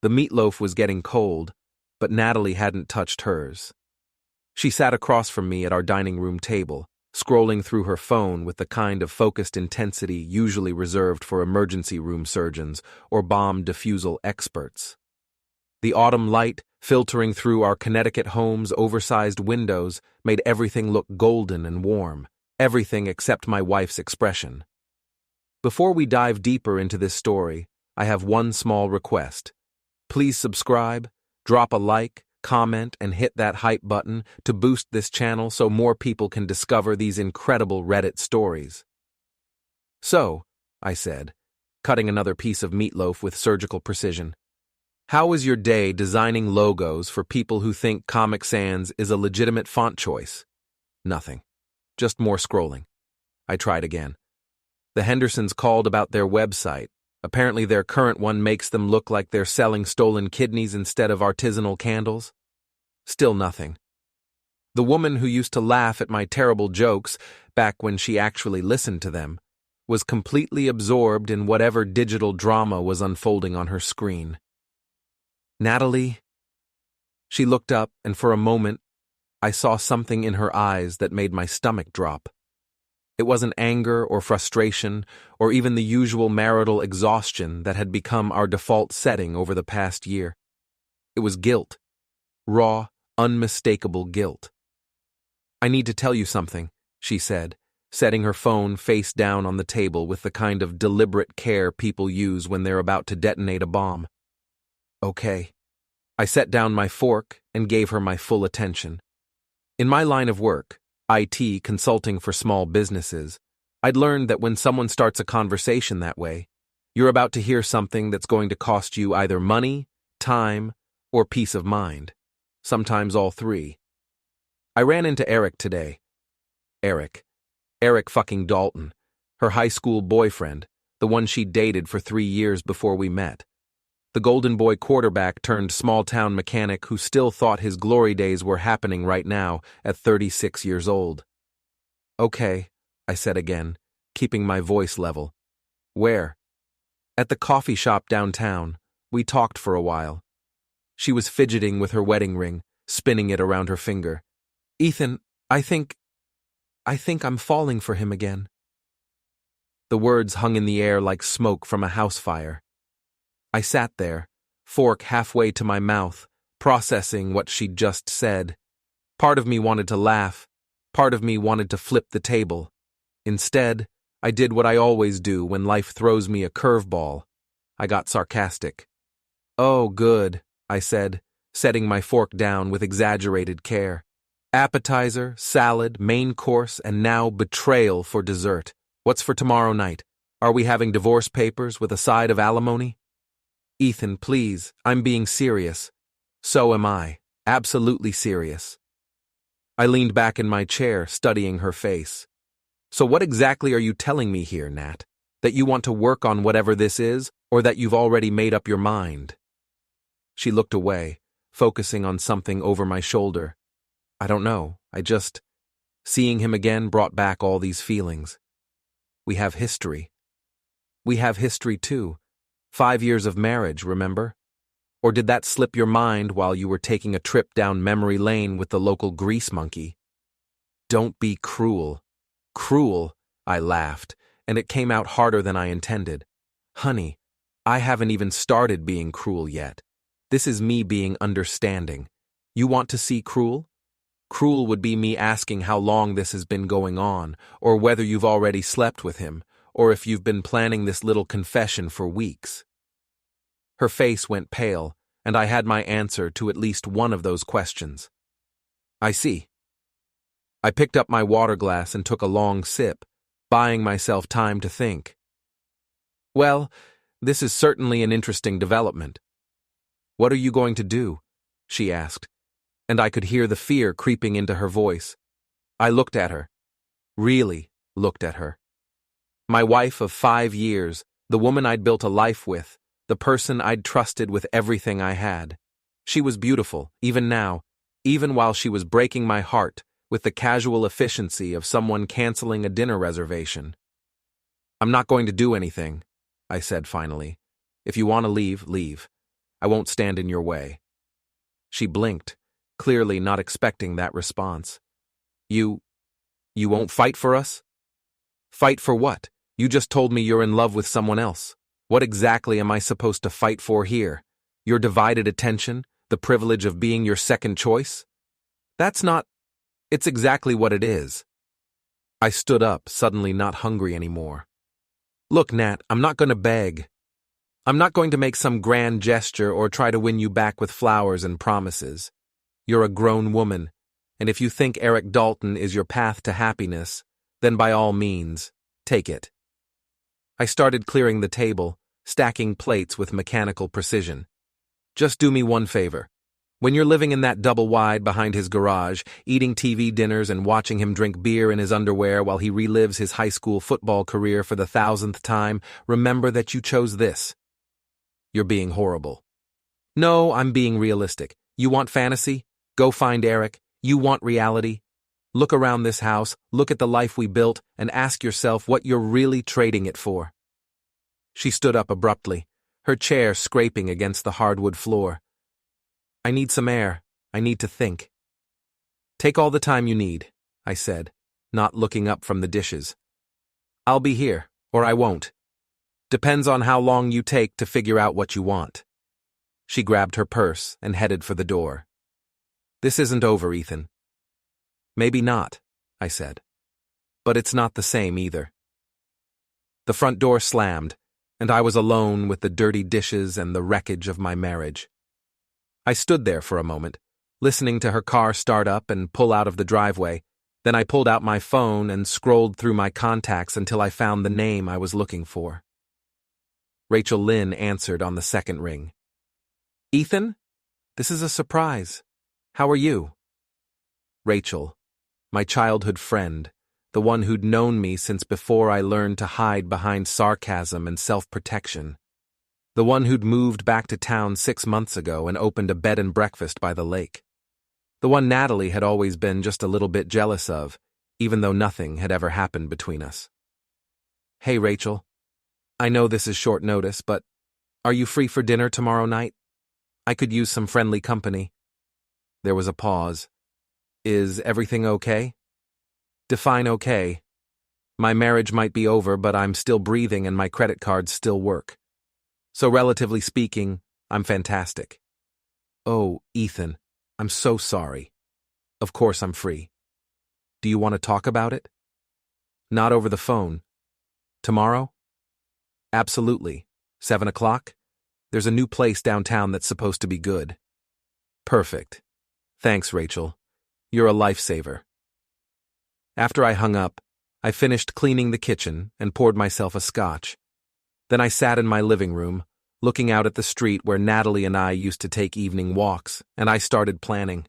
The meatloaf was getting cold, but Natalie hadn't touched hers. She sat across from me at our dining room table, scrolling through her phone with the kind of focused intensity usually reserved for emergency room surgeons or bomb defusal experts. The autumn light, filtering through our Connecticut home's oversized windows, made everything look golden and warm, everything except my wife's expression. Before we dive deeper into this story, I have one small request. Please subscribe, drop a like, comment, and hit that hype button to boost this channel so more people can discover these incredible Reddit stories. So, I said, cutting another piece of meatloaf with surgical precision, how was your day designing logos for people who think Comic Sans is a legitimate font choice? Nothing. Just more scrolling. I tried again. The Hendersons called about their website. Apparently their current one makes them look like they're selling stolen kidneys instead of artisanal candles. Still nothing. The woman who used to laugh at my terrible jokes, back when she actually listened to them, was completely absorbed in whatever digital drama was unfolding on her screen. Natalie? She looked up, and for a moment, I saw something in her eyes that made my stomach drop. It wasn't anger or frustration or even the usual marital exhaustion that had become our default setting over the past year. It was guilt. Raw, unmistakable guilt. I need to tell you something, she said, setting her phone face down on the table with the kind of deliberate care people use when they're about to detonate a bomb. Okay. I set down my fork and gave her my full attention. In my line of work, IT consulting for small businesses, I'd learned that when someone starts a conversation that way, you're about to hear something that's going to cost you either money, time, or peace of mind. Sometimes all three. I ran into Eric today. Eric fucking Dalton, her high school boyfriend, the one she dated for 3 years before we met. The Golden Boy quarterback turned small-town mechanic who still thought his glory days were happening right now at 36 years old. Okay, I said again, keeping my voice level. Where? At the coffee shop downtown. We talked for a while. She was fidgeting with her wedding ring, spinning it around her finger. Ethan, I think I'm falling for him again. The words hung in the air like smoke from a house fire. I sat there, fork halfway to my mouth, processing what she'd just said. Part of me wanted to laugh. Part of me wanted to flip the table. Instead, I did what I always do when life throws me a curveball. I got sarcastic. Oh, good, I said, setting my fork down with exaggerated care. Appetizer, salad, main course, and now betrayal for dessert. What's for tomorrow night? Are we having divorce papers with a side of alimony? Ethan, please, I'm being serious. So am I. Absolutely serious. I leaned back in my chair, studying her face. So what exactly are you telling me here, Nat? That you want to work on whatever this is, or that you've already made up your mind? She looked away, focusing on something over my shoulder. I don't know, seeing him again brought back all these feelings. We have history. We have history too. 5 years of marriage, remember? Or did that slip your mind while you were taking a trip down memory lane with the local grease monkey? Don't be cruel. Cruel, I laughed, and it came out harder than I intended. Honey, I haven't even started being cruel yet. This is me being understanding. You want to see cruel? Cruel would be me asking how long this has been going on, or whether you've already slept with him, or if you've been planning this little confession for weeks. Her face went pale, and I had my answer to at least one of those questions. I see. I picked up my water glass and took a long sip, buying myself time to think. Well, this is certainly an interesting development. What are you going to do? She asked, and I could hear the fear creeping into her voice. I looked at her. Really looked at her. My wife of 5 years, the woman I'd built a life with, the person I'd trusted with everything I had. She was beautiful, even now, even while she was breaking my heart with the casual efficiency of someone canceling a dinner reservation. I'm not going to do anything, I said finally. If you want to leave, leave. I won't stand in your way. She blinked, clearly not expecting that response. You won't fight for us? Fight for what? You just told me you're in love with someone else. What exactly am I supposed to fight for here? Your divided attention? The privilege of being your second choice? It's exactly what it is. I stood up, suddenly not hungry anymore. Look, Nat, I'm not going to beg. I'm not going to make some grand gesture or try to win you back with flowers and promises. You're a grown woman, and if you think Eric Dalton is your path to happiness, then by all means, take it. I started clearing the table, stacking plates with mechanical precision. Just do me one favor. When you're living in that double-wide behind his garage, eating TV dinners and watching him drink beer in his underwear while he relives his high school football career for the 1,000th time, remember that you chose this. You're being horrible. No, I'm being realistic. You want fantasy? Go find Eric. You want reality? Look around this house, look at the life we built, and ask yourself what you're really trading it for. She stood up abruptly, her chair scraping against the hardwood floor. I need some air. I need to think. Take all the time you need, I said, not looking up from the dishes. I'll be here, or I won't. Depends on how long you take to figure out what you want. She grabbed her purse and headed for the door. This isn't over, Ethan. Maybe not, I said. But it's not the same either. The front door slammed, and I was alone with the dirty dishes and the wreckage of my marriage. I stood there for a moment, listening to her car start up and pull out of the driveway. Then I pulled out my phone and scrolled through my contacts until I found the name I was looking for. Rachel Lynn answered on the second ring. Ethan? This is a surprise. How are you? Rachel, my childhood friend, the one who'd known me since before I learned to hide behind sarcasm and self-protection. The one who'd moved back to town 6 months ago and opened a bed and breakfast by the lake. The one Natalie had always been just a little bit jealous of, even though nothing had ever happened between us. Hey, Rachel. I know this is short notice, but are you free for dinner tomorrow night? I could use some friendly company. There was a pause. Is everything okay? Define okay. My marriage might be over, but I'm still breathing and my credit cards still work. So relatively speaking, I'm fantastic. Oh, Ethan, I'm so sorry. Of course I'm free. Do you want to talk about it? Not over the phone. Tomorrow? Absolutely. 7 o'clock? There's a new place downtown that's supposed to be good. Perfect. Thanks, Rachel. You're a lifesaver. After I hung up, I finished cleaning the kitchen and poured myself a scotch. Then I sat in my living room, looking out at the street where Natalie and I used to take evening walks, and I started planning.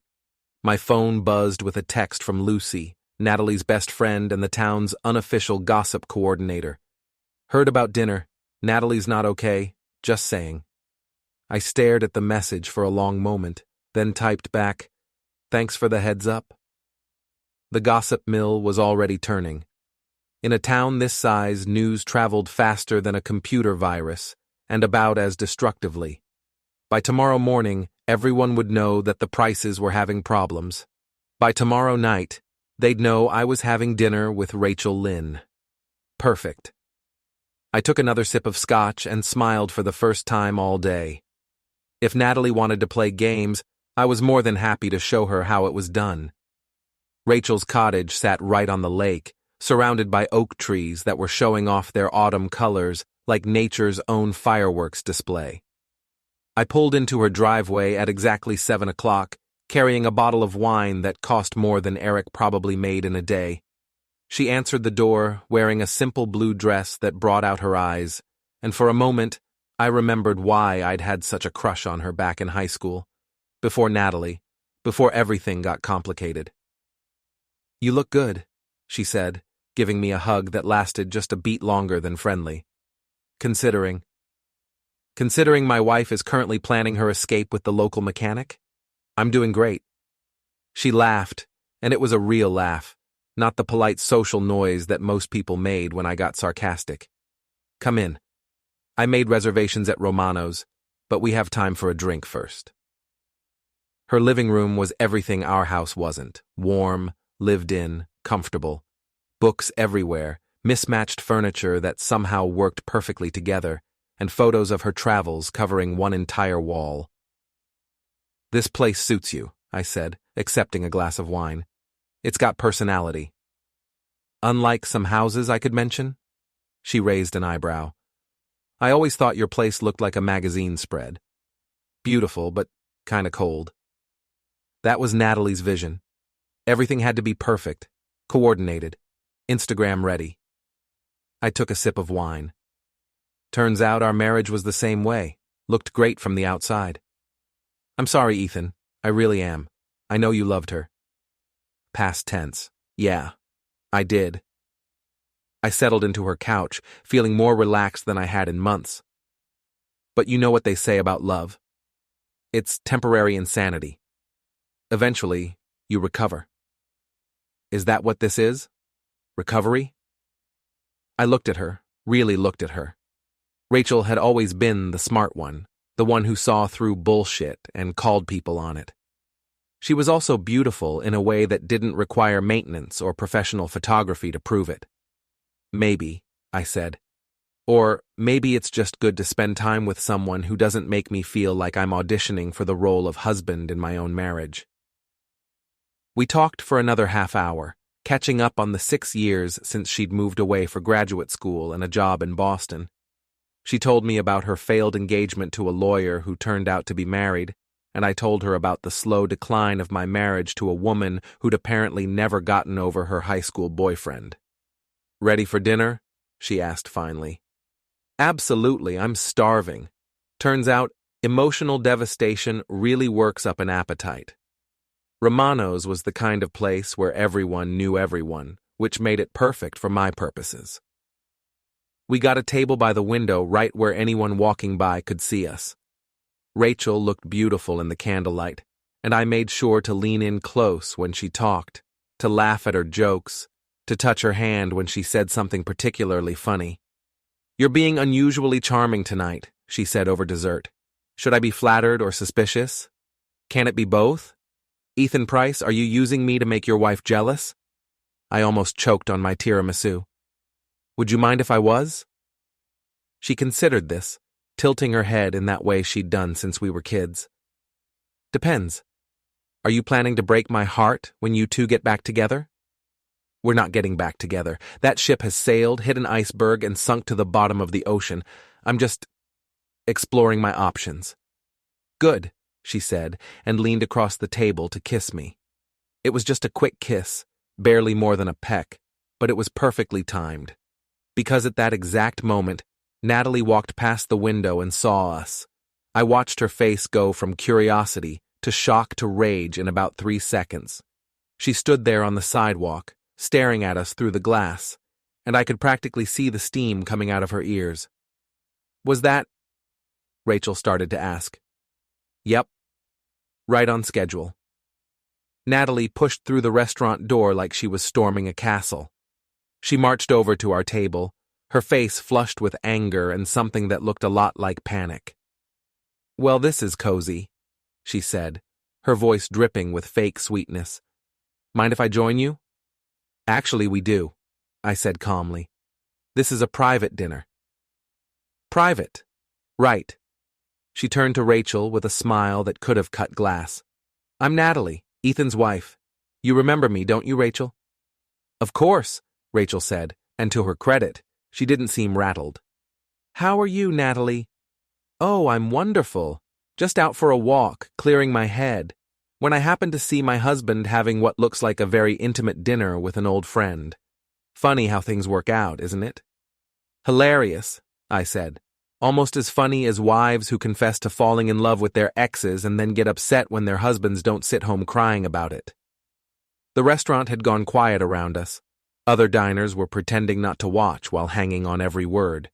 My phone buzzed with a text from Lucy, Natalie's best friend and the town's unofficial gossip coordinator. Heard about dinner. Natalie's not okay. Just saying. I stared at the message for a long moment, then typed back, "Thanks for the heads up." The gossip mill was already turning. In a town this size, news traveled faster than a computer virus, and about as destructively. By tomorrow morning, everyone would know that the prices were having problems. By tomorrow night, they'd know I was having dinner with Rachel Lynn. Perfect. I took another sip of scotch and smiled for the first time all day. If Natalie wanted to play games, I was more than happy to show her how it was done. Rachel's cottage sat right on the lake, surrounded by oak trees that were showing off their autumn colors like nature's own fireworks display. I pulled into her driveway at exactly 7 o'clock, carrying a bottle of wine that cost more than Eric probably made in a day. She answered the door, wearing a simple blue dress that brought out her eyes, and for a moment, I remembered why I'd had such a crush on her back in high school. Before Natalie, before everything got complicated. You look good, she said, giving me a hug that lasted just a beat longer than friendly. Considering my wife is currently planning her escape with the local mechanic? I'm doing great. She laughed, and it was a real laugh, not the polite social noise that most people made when I got sarcastic. Come in. I made reservations at Romano's, but we have time for a drink first. Her living room was everything our house wasn't. Warm, lived in, comfortable. Books everywhere, mismatched furniture that somehow worked perfectly together, and photos of her travels covering one entire wall. "This place suits you," I said, accepting a glass of wine. "It's got personality." "Unlike some houses I could mention?" She raised an eyebrow. "I always thought your place looked like a magazine spread. Beautiful, but kinda cold." That was Natalie's vision. Everything had to be perfect, coordinated, Instagram ready. I took a sip of wine. Turns out our marriage was the same way, looked great from the outside. "I'm sorry, Ethan. I really am. I know you loved her." Past tense. Yeah, I did. I settled into her couch, feeling more relaxed than I had in months. "But you know what they say about love. It's temporary insanity. Eventually, you recover." "Is that what this is? Recovery?" I looked at her, really looked at her. Rachel had always been the smart one, the one who saw through bullshit and called people on it. She was also beautiful in a way that didn't require maintenance or professional photography to prove it. "Maybe," I said. "Or maybe it's just good to spend time with someone who doesn't make me feel like I'm auditioning for the role of husband in my own marriage." We talked for another half hour, catching up on the 6 years since she'd moved away for graduate school and a job in Boston. She told me about her failed engagement to a lawyer who turned out to be married, and I told her about the slow decline of my marriage to a woman who'd apparently never gotten over her high school boyfriend. "Ready for dinner?" she asked finally. "Absolutely, I'm starving." Turns out, emotional devastation really works up an appetite. Romano's was the kind of place where everyone knew everyone, which made it perfect for my purposes. We got a table by the window right where anyone walking by could see us. Rachel looked beautiful in the candlelight, and I made sure to lean in close when she talked, to laugh at her jokes, to touch her hand when she said something particularly funny. "You're being unusually charming tonight," she said over dessert. "Should I be flattered or suspicious? Can it be both? Ethan Price, are you using me to make your wife jealous?" I almost choked on my tiramisu. "Would you mind if I was?" She considered this, tilting her head in that way she'd done since we were kids. "Depends. Are you planning to break my heart when you two get back together?" "We're not getting back together. That ship has sailed, hit an iceberg, and sunk to the bottom of the ocean. I'm just exploring my options." "Good," she said, and leaned across the table to kiss me. It was just a quick kiss, barely more than a peck, but it was perfectly timed. Because at that exact moment, Natalie walked past the window and saw us. I watched her face go from curiosity to shock to rage in about 3 seconds. She stood there on the sidewalk, staring at us through the glass, and I could practically see the steam coming out of her ears. "Was that?" Rachel started to ask. "Yep. Right on schedule." Natalie pushed through the restaurant door like she was storming a castle. She marched over to our table, her face flushed with anger and something that looked a lot like panic. "Well, this is cozy," she said, her voice dripping with fake sweetness. "Mind if I join you?" "Actually, we do," I said calmly. "This is a private dinner." "Private? Right." She turned to Rachel with a smile that could have cut glass. "I'm Natalie, Ethan's wife. You remember me, don't you, Rachel?" "Of course," Rachel said, and to her credit, she didn't seem rattled. "How are you, Natalie?" "Oh, I'm wonderful. Just out for a walk, clearing my head, when I happened to see my husband having what looks like a very intimate dinner with an old friend. Funny how things work out, isn't it?" "Hilarious," I said. "Almost as funny as wives who confess to falling in love with their exes and then get upset when their husbands don't sit home crying about it." The restaurant had gone quiet around us. Other diners were pretending not to watch while hanging on every word.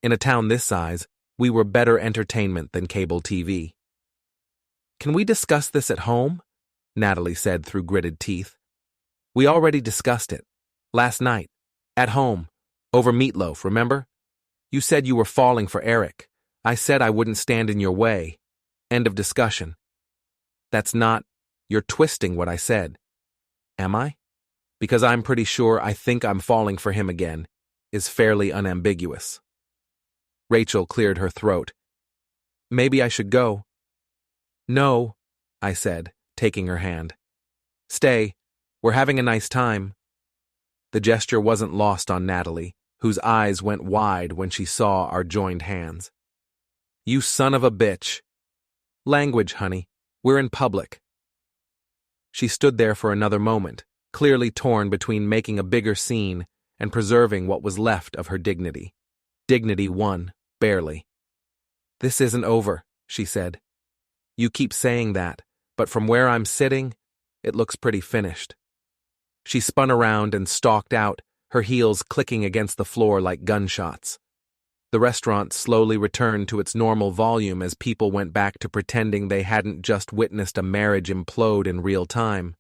In a town this size, we were better entertainment than cable TV. "Can we discuss this at home?" Natalie said through gritted teeth. "We already discussed it. Last night. At home. Over meatloaf, remember? You said you were falling for Eric. I said I wouldn't stand in your way. End of discussion. That's not... You're twisting what I said. Am I? Because I'm pretty sure I think I'm falling for him again is fairly unambiguous. Rachel cleared her throat. Maybe I should go. No, I said, taking her hand. Stay. We're having a nice time. The gesture wasn't lost on Natalie, whose eyes went wide when she saw our joined hands. You son of a bitch. Language, honey. We're in public. She stood there for another moment, clearly torn between making a bigger scene and preserving what was left of her dignity. Dignity won, barely. This isn't over, she said. You keep saying that, but from where I'm sitting, it looks pretty finished. She spun around and stalked out, her heels clicking against the floor like gunshots. The restaurant slowly returned to its normal volume as people went back to pretending they hadn't just witnessed a marriage implode in real time.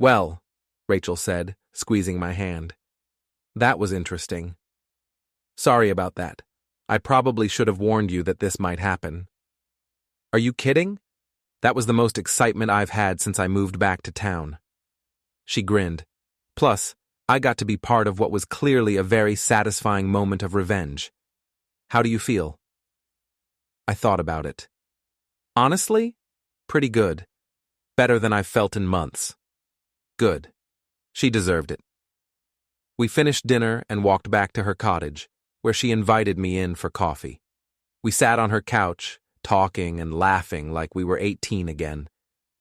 Well, Rachel said, squeezing my hand. That was interesting. Sorry about that. I probably should have warned you that this might happen. Are you kidding? That was the most excitement I've had since I moved back to town. She grinned. Plus, I got to be part of what was clearly a very satisfying moment of revenge. How do you feel? I thought about it. Honestly, pretty good. Better than I've felt in months. Good. She deserved it. We finished dinner and walked back to her cottage, where she invited me in for coffee. We sat on her couch, talking and laughing like we were 18 again,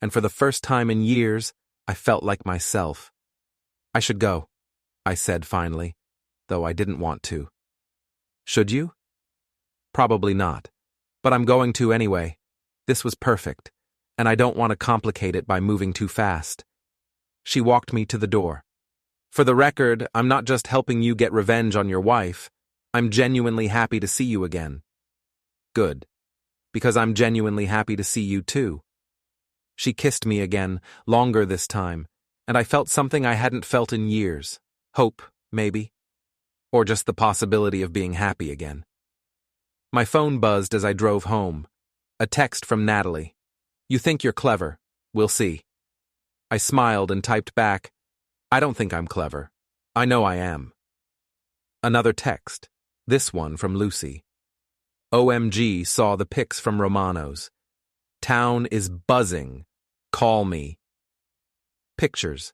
and for the first time in years, I felt like myself. I should go, I said finally, though I didn't want to. Should you? Probably not, but I'm going to anyway. This was perfect, and I don't want to complicate it by moving too fast. She walked me to the door. For the record, I'm not just helping you get revenge on your wife. I'm genuinely happy to see you again. Good, because I'm genuinely happy to see you too. She kissed me again, longer this time, and I felt something I hadn't felt in years. Hope, maybe. Or just the possibility of being happy again. My phone buzzed as I drove home. A text from Natalie. You think you're clever. We'll see. I smiled and typed back, I don't think I'm clever. I know I am. Another text. This one from Lucy. OMG saw the pics from Romano's. Town is buzzing. Call me. Pictures.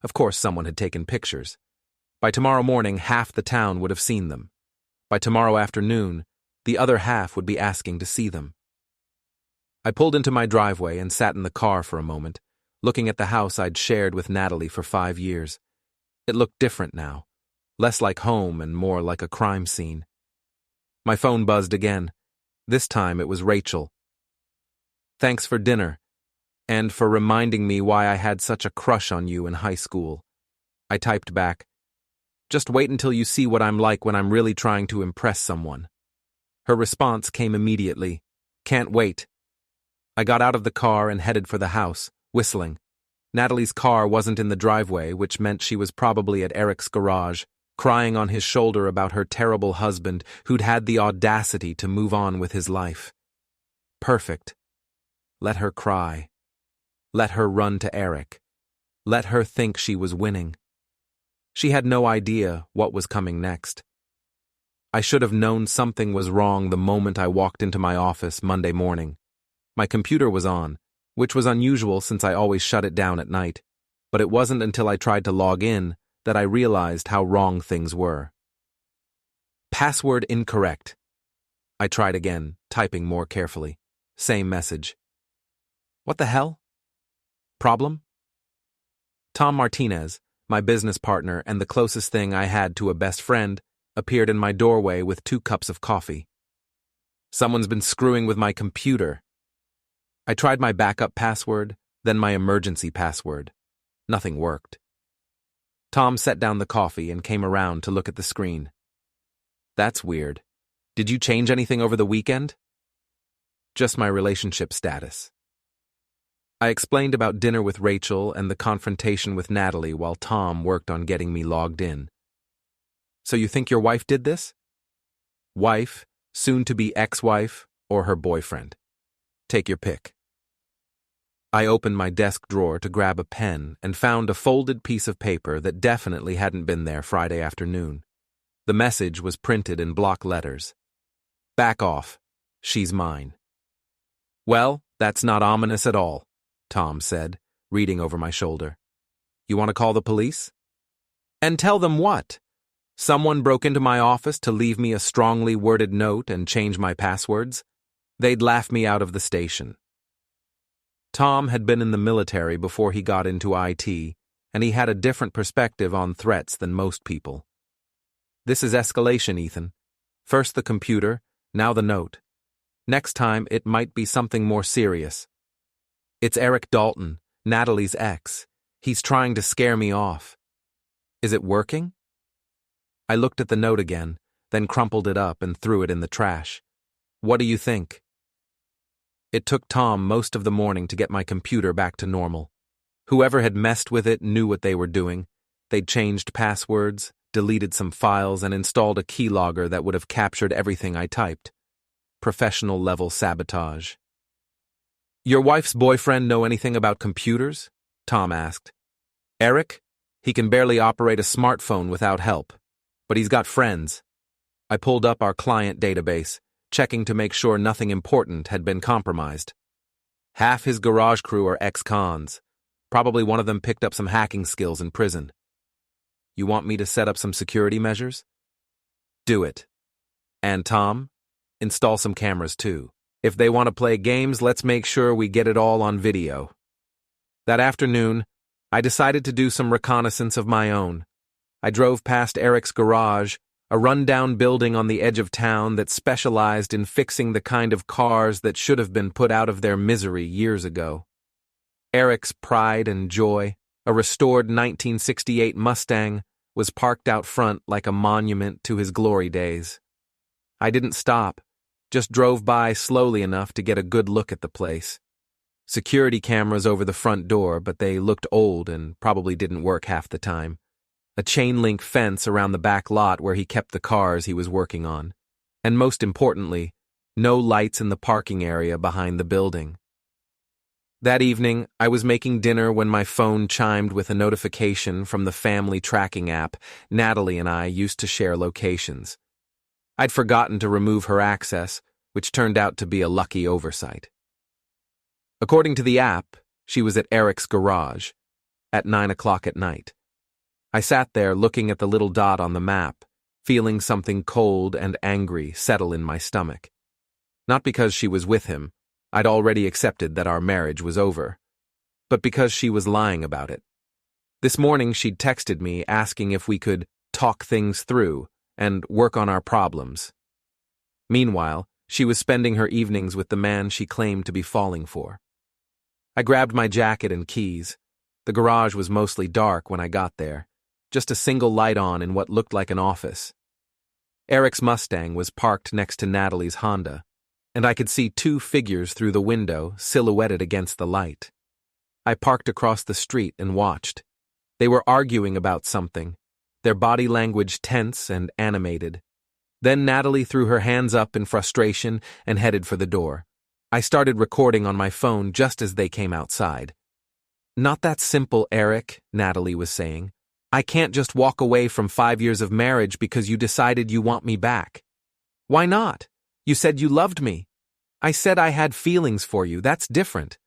Of course someone had taken pictures. By tomorrow morning, half the town would have seen them. By tomorrow afternoon, the other half would be asking to see them. I pulled into my driveway and sat in the car for a moment, looking at the house I'd shared with Natalie for 5 years. It looked different now, less like home and more like a crime scene. My phone buzzed again. This time it was Rachel. Thanks for dinner, and for reminding me why I had such a crush on you in high school. I typed back, just wait until you see what I'm like when I'm really trying to impress someone. Her response came immediately, can't wait. I got out of the car and headed for the house, whistling. Natalie's car wasn't in the driveway, which meant she was probably at Eric's garage, crying on his shoulder about her terrible husband who'd had the audacity to move on with his life. Perfect. Let her cry. Let her run to Eric. Let her think she was winning. She had no idea what was coming next. I should have known something was wrong the moment I walked into my office Monday morning. My computer was on, which was unusual since I always shut it down at night, but it wasn't until I tried to log in that I realized how wrong things were. Password incorrect. I tried again, typing more carefully. Same message. What the hell? Problem? Tom Martinez, my business partner and the closest thing I had to a best friend, appeared in my doorway with 2 cups of coffee. Someone's been screwing with my computer. I tried my backup password, then my emergency password. Nothing worked. Tom set down the coffee and came around to look at the screen. That's weird. Did you change anything over the weekend? Just my relationship status. I explained about dinner with Rachel and the confrontation with Natalie while Tom worked on getting me logged in. So you think your wife did this? Wife, soon-to-be ex-wife, or her boyfriend. Take your pick. I opened my desk drawer to grab a pen and found a folded piece of paper that definitely hadn't been there Friday afternoon. The message was printed in block letters. Back off. She's mine. Well, that's not ominous at all, Tom said, reading over my shoulder. You want to call the police? And tell them what? Someone broke into my office to leave me a strongly worded note and change my passwords? They'd laugh me out of the station. Tom had been in the military before he got into IT, and he had a different perspective on threats than most people. This is Escalation, Ethan. First the computer, now the note. Next time it might be something more serious. It's Eric Dalton, Natalie's ex. He's trying to scare me off. Is it working? I looked at the note again, then crumpled it up and threw it in the trash. What do you think? It took Tom most of the morning to get my computer back to normal. Whoever had messed with it knew what they were doing. They'd changed passwords, deleted some files, and installed a keylogger that would have captured everything I typed. Professional-level sabotage. Your wife's boyfriend know anything about computers? Tom asked. Eric? He can barely operate a smartphone without help. But he's got friends. I pulled up our client database, checking to make sure nothing important had been compromised. Half his garage crew are ex-cons. Probably one of them picked up some hacking skills in prison. You want me to set up some security measures? Do it. And Tom, install some cameras too. If they want to play games, let's make sure we get it all on video. That afternoon, I decided to do some reconnaissance of my own. I drove past Eric's garage, a run-down building on the edge of town that specialized in fixing the kind of cars that should have been put out of their misery years ago. Eric's pride and joy, a restored 1968 Mustang, was parked out front like a monument to his glory days. I didn't stop, just drove by slowly enough to get a good look at the place. Security cameras over the front door, but they looked old and probably didn't work half the time. A chain-link fence around the back lot where he kept the cars he was working on. And most importantly, no lights in the parking area behind the building. That evening, I was making dinner when my phone chimed with a notification from the family tracking app Natalie and I used to share locations. I'd forgotten to remove her access, which turned out to be a lucky oversight. According to the app, she was at Eric's garage at 9 o'clock at night. I sat there looking at the little dot on the map, feeling something cold and angry settle in my stomach. Not because she was with him, I'd already accepted that our marriage was over, but because she was lying about it. This morning she'd texted me asking if we could talk things through and work on our problems. Meanwhile, she was spending her evenings with the man she claimed to be falling for. I grabbed my jacket and keys. The garage was mostly dark when I got there, just a single light on in what looked like an office. Eric's Mustang was parked next to Natalie's Honda, and I could see two figures through the window silhouetted against the light. I parked across the street and watched. They were arguing about something, their body language tense and animated. Then Natalie threw her hands up in frustration and headed for the door. I started recording on my phone just as they came outside. Not that simple, Eric, Natalie was saying. I can't just walk away from 5 years of marriage because you decided you want me back. Why not? You said you loved me. I said I had feelings for you. That's different.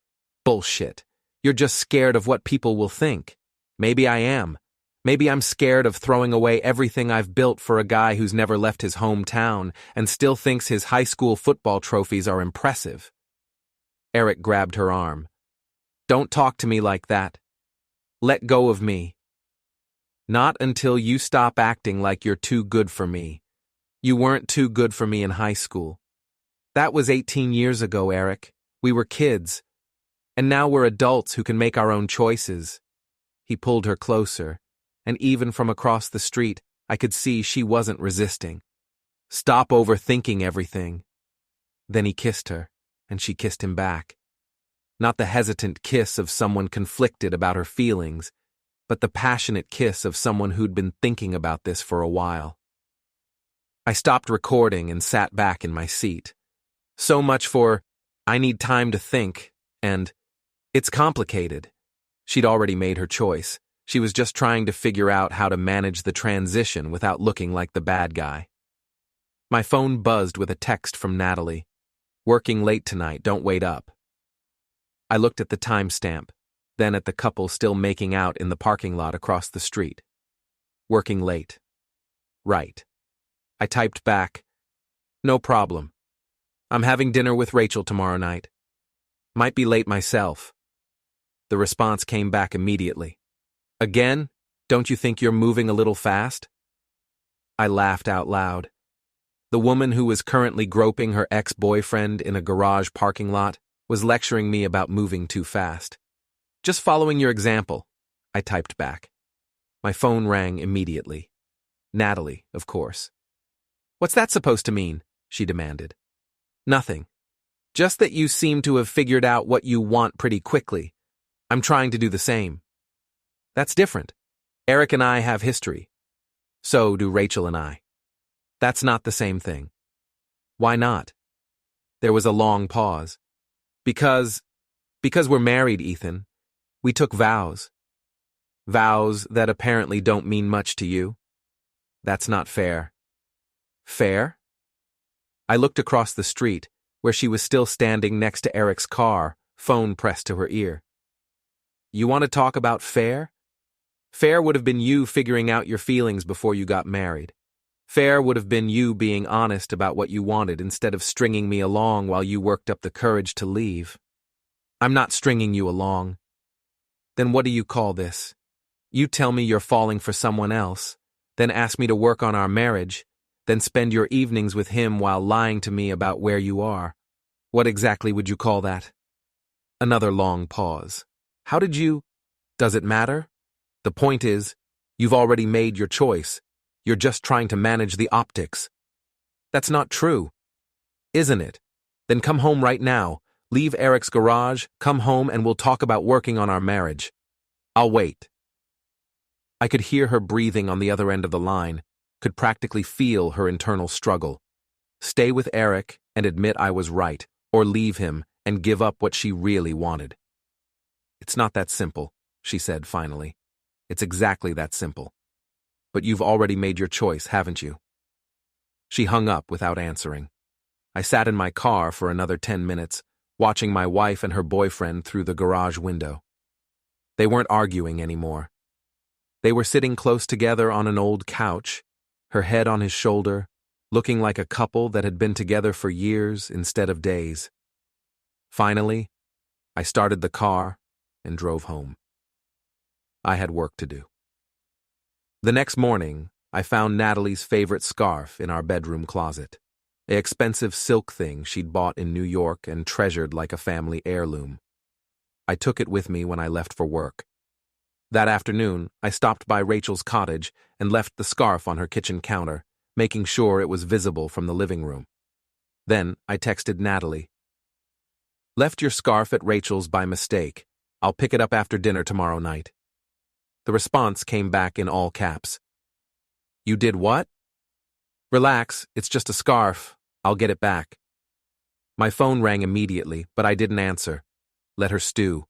Bullshit. You're just scared of what people will think. Maybe I am. Maybe I'm scared of throwing away everything I've built for a guy who's never left his hometown and still thinks his high school football trophies are impressive. Eric grabbed her arm. Don't talk to me like that. Let go of me. Not until you stop acting like you're too good for me. You weren't too good for me in high school. That was 18 years ago, Eric. We were kids. And now we're adults who can make our own choices. He pulled her closer, and even from across the street, I could see she wasn't resisting. Stop overthinking everything. Then he kissed her, and she kissed him back. Not the hesitant kiss of someone conflicted about her feelings, but the passionate kiss of someone who'd been thinking about this for a while. I stopped recording and sat back in my seat. So much for, I need time to think, and it's complicated. She'd already made her choice. She was just trying to figure out how to manage the transition without looking like the bad guy. My phone buzzed with a text from Natalie. Working late tonight, don't wait up. I looked at the timestamp, then at the couple still making out in the parking lot across the street. Working late. Right. I typed back, no problem. I'm having dinner with Rachel tomorrow night. Might be late myself. The response came back immediately. Again, don't you think you're moving a little fast? I laughed out loud. The woman who was currently groping her ex-boyfriend in a garage parking lot was lecturing me about moving too fast. Just following your example, I typed back. My phone rang immediately. Natalie, of course. What's that supposed to mean? She demanded. Nothing. Just that you seem to have figured out what you want pretty quickly. I'm trying to do the same. That's different. Eric and I have history. So do Rachel and I. That's not the same thing. Why not? There was a long pause. Because we're married, Ethan. We took vows. Vows that apparently don't mean much to you. That's not fair. Fair? I looked across the street, where she was still standing next to Eric's car, phone pressed to her ear. You want to talk about fair? Fair would have been you figuring out your feelings before you got married. Fair would have been you being honest about what you wanted instead of stringing me along while you worked up the courage to leave. I'm not stringing you along. Then what do you call this? You tell me you're falling for someone else, then ask me to work on our marriage, then spend your evenings with him while lying to me about where you are. What exactly would you call that? Another long pause. How did you? Does it matter? The point is, you've already made your choice. You're just trying to manage the optics. That's not true. Isn't it? Then come home right now. Leave Eric's garage, come home, and we'll talk about working on our marriage. I'll wait. I could hear her breathing on the other end of the line, could practically feel her internal struggle. Stay with Eric and admit I was right, or leave him and give up what she really wanted. It's not that simple, she said finally. It's exactly that simple. But you've already made your choice, haven't you? She hung up without answering. I sat in my car for another 10 minutes, watching my wife and her boyfriend through the garage window. They weren't arguing anymore. They were sitting close together on an old couch, her head on his shoulder, looking like a couple that had been together for years instead of days. Finally, I started the car and drove home. I had work to do. The next morning, I found Natalie's favorite scarf in our bedroom closet, an expensive silk thing she'd bought in New York and treasured like a family heirloom. I took it with me when I left for work. That afternoon, I stopped by Rachel's cottage and left the scarf on her kitchen counter, making sure it was visible from the living room. Then I texted Natalie. Left your scarf at Rachel's by mistake. I'll pick it up after dinner tomorrow night. The response came back in all caps. You did what? Relax, it's just a scarf. I'll get it back. My phone rang immediately, but I didn't answer. Let her stew.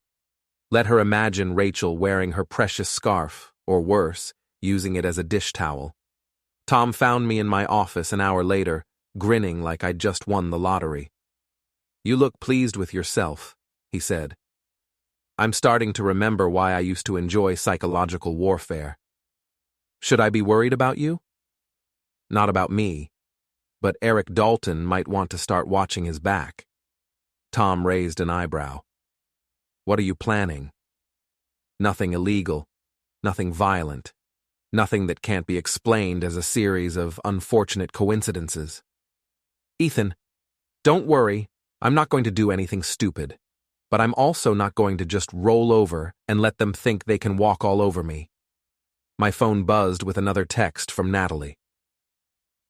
Let her imagine Rachel wearing her precious scarf, or worse, using it as a dish towel. Tom found me in my office an hour later, grinning like I'd just won the lottery. You look pleased with yourself, he said. I'm starting to remember why I used to enjoy psychological warfare. Should I be worried about you? Not about me, but Eric Dalton might want to start watching his back. Tom raised an eyebrow. What are you planning? Nothing illegal, nothing violent, nothing that can't be explained as a series of unfortunate coincidences. Ethan, don't worry, I'm not going to do anything stupid. But I'm also not going to just roll over and let them think they can walk all over me. My phone buzzed with another text from Natalie.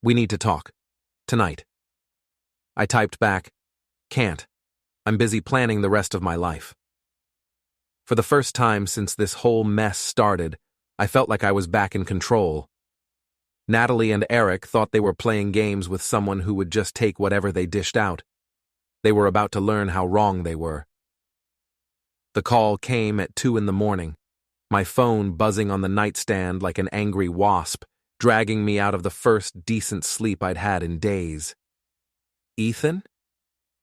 We need to talk. Tonight. I typed back, can't. I'm busy planning the rest of my life. For the first time since this whole mess started, I felt like I was back in control. Natalie and Eric thought they were playing games with someone who would just take whatever they dished out. They were about to learn how wrong they were. The call came at 2 in the morning, my phone buzzing on the nightstand like an angry wasp, dragging me out of the first decent sleep I'd had in days. "Ethan?"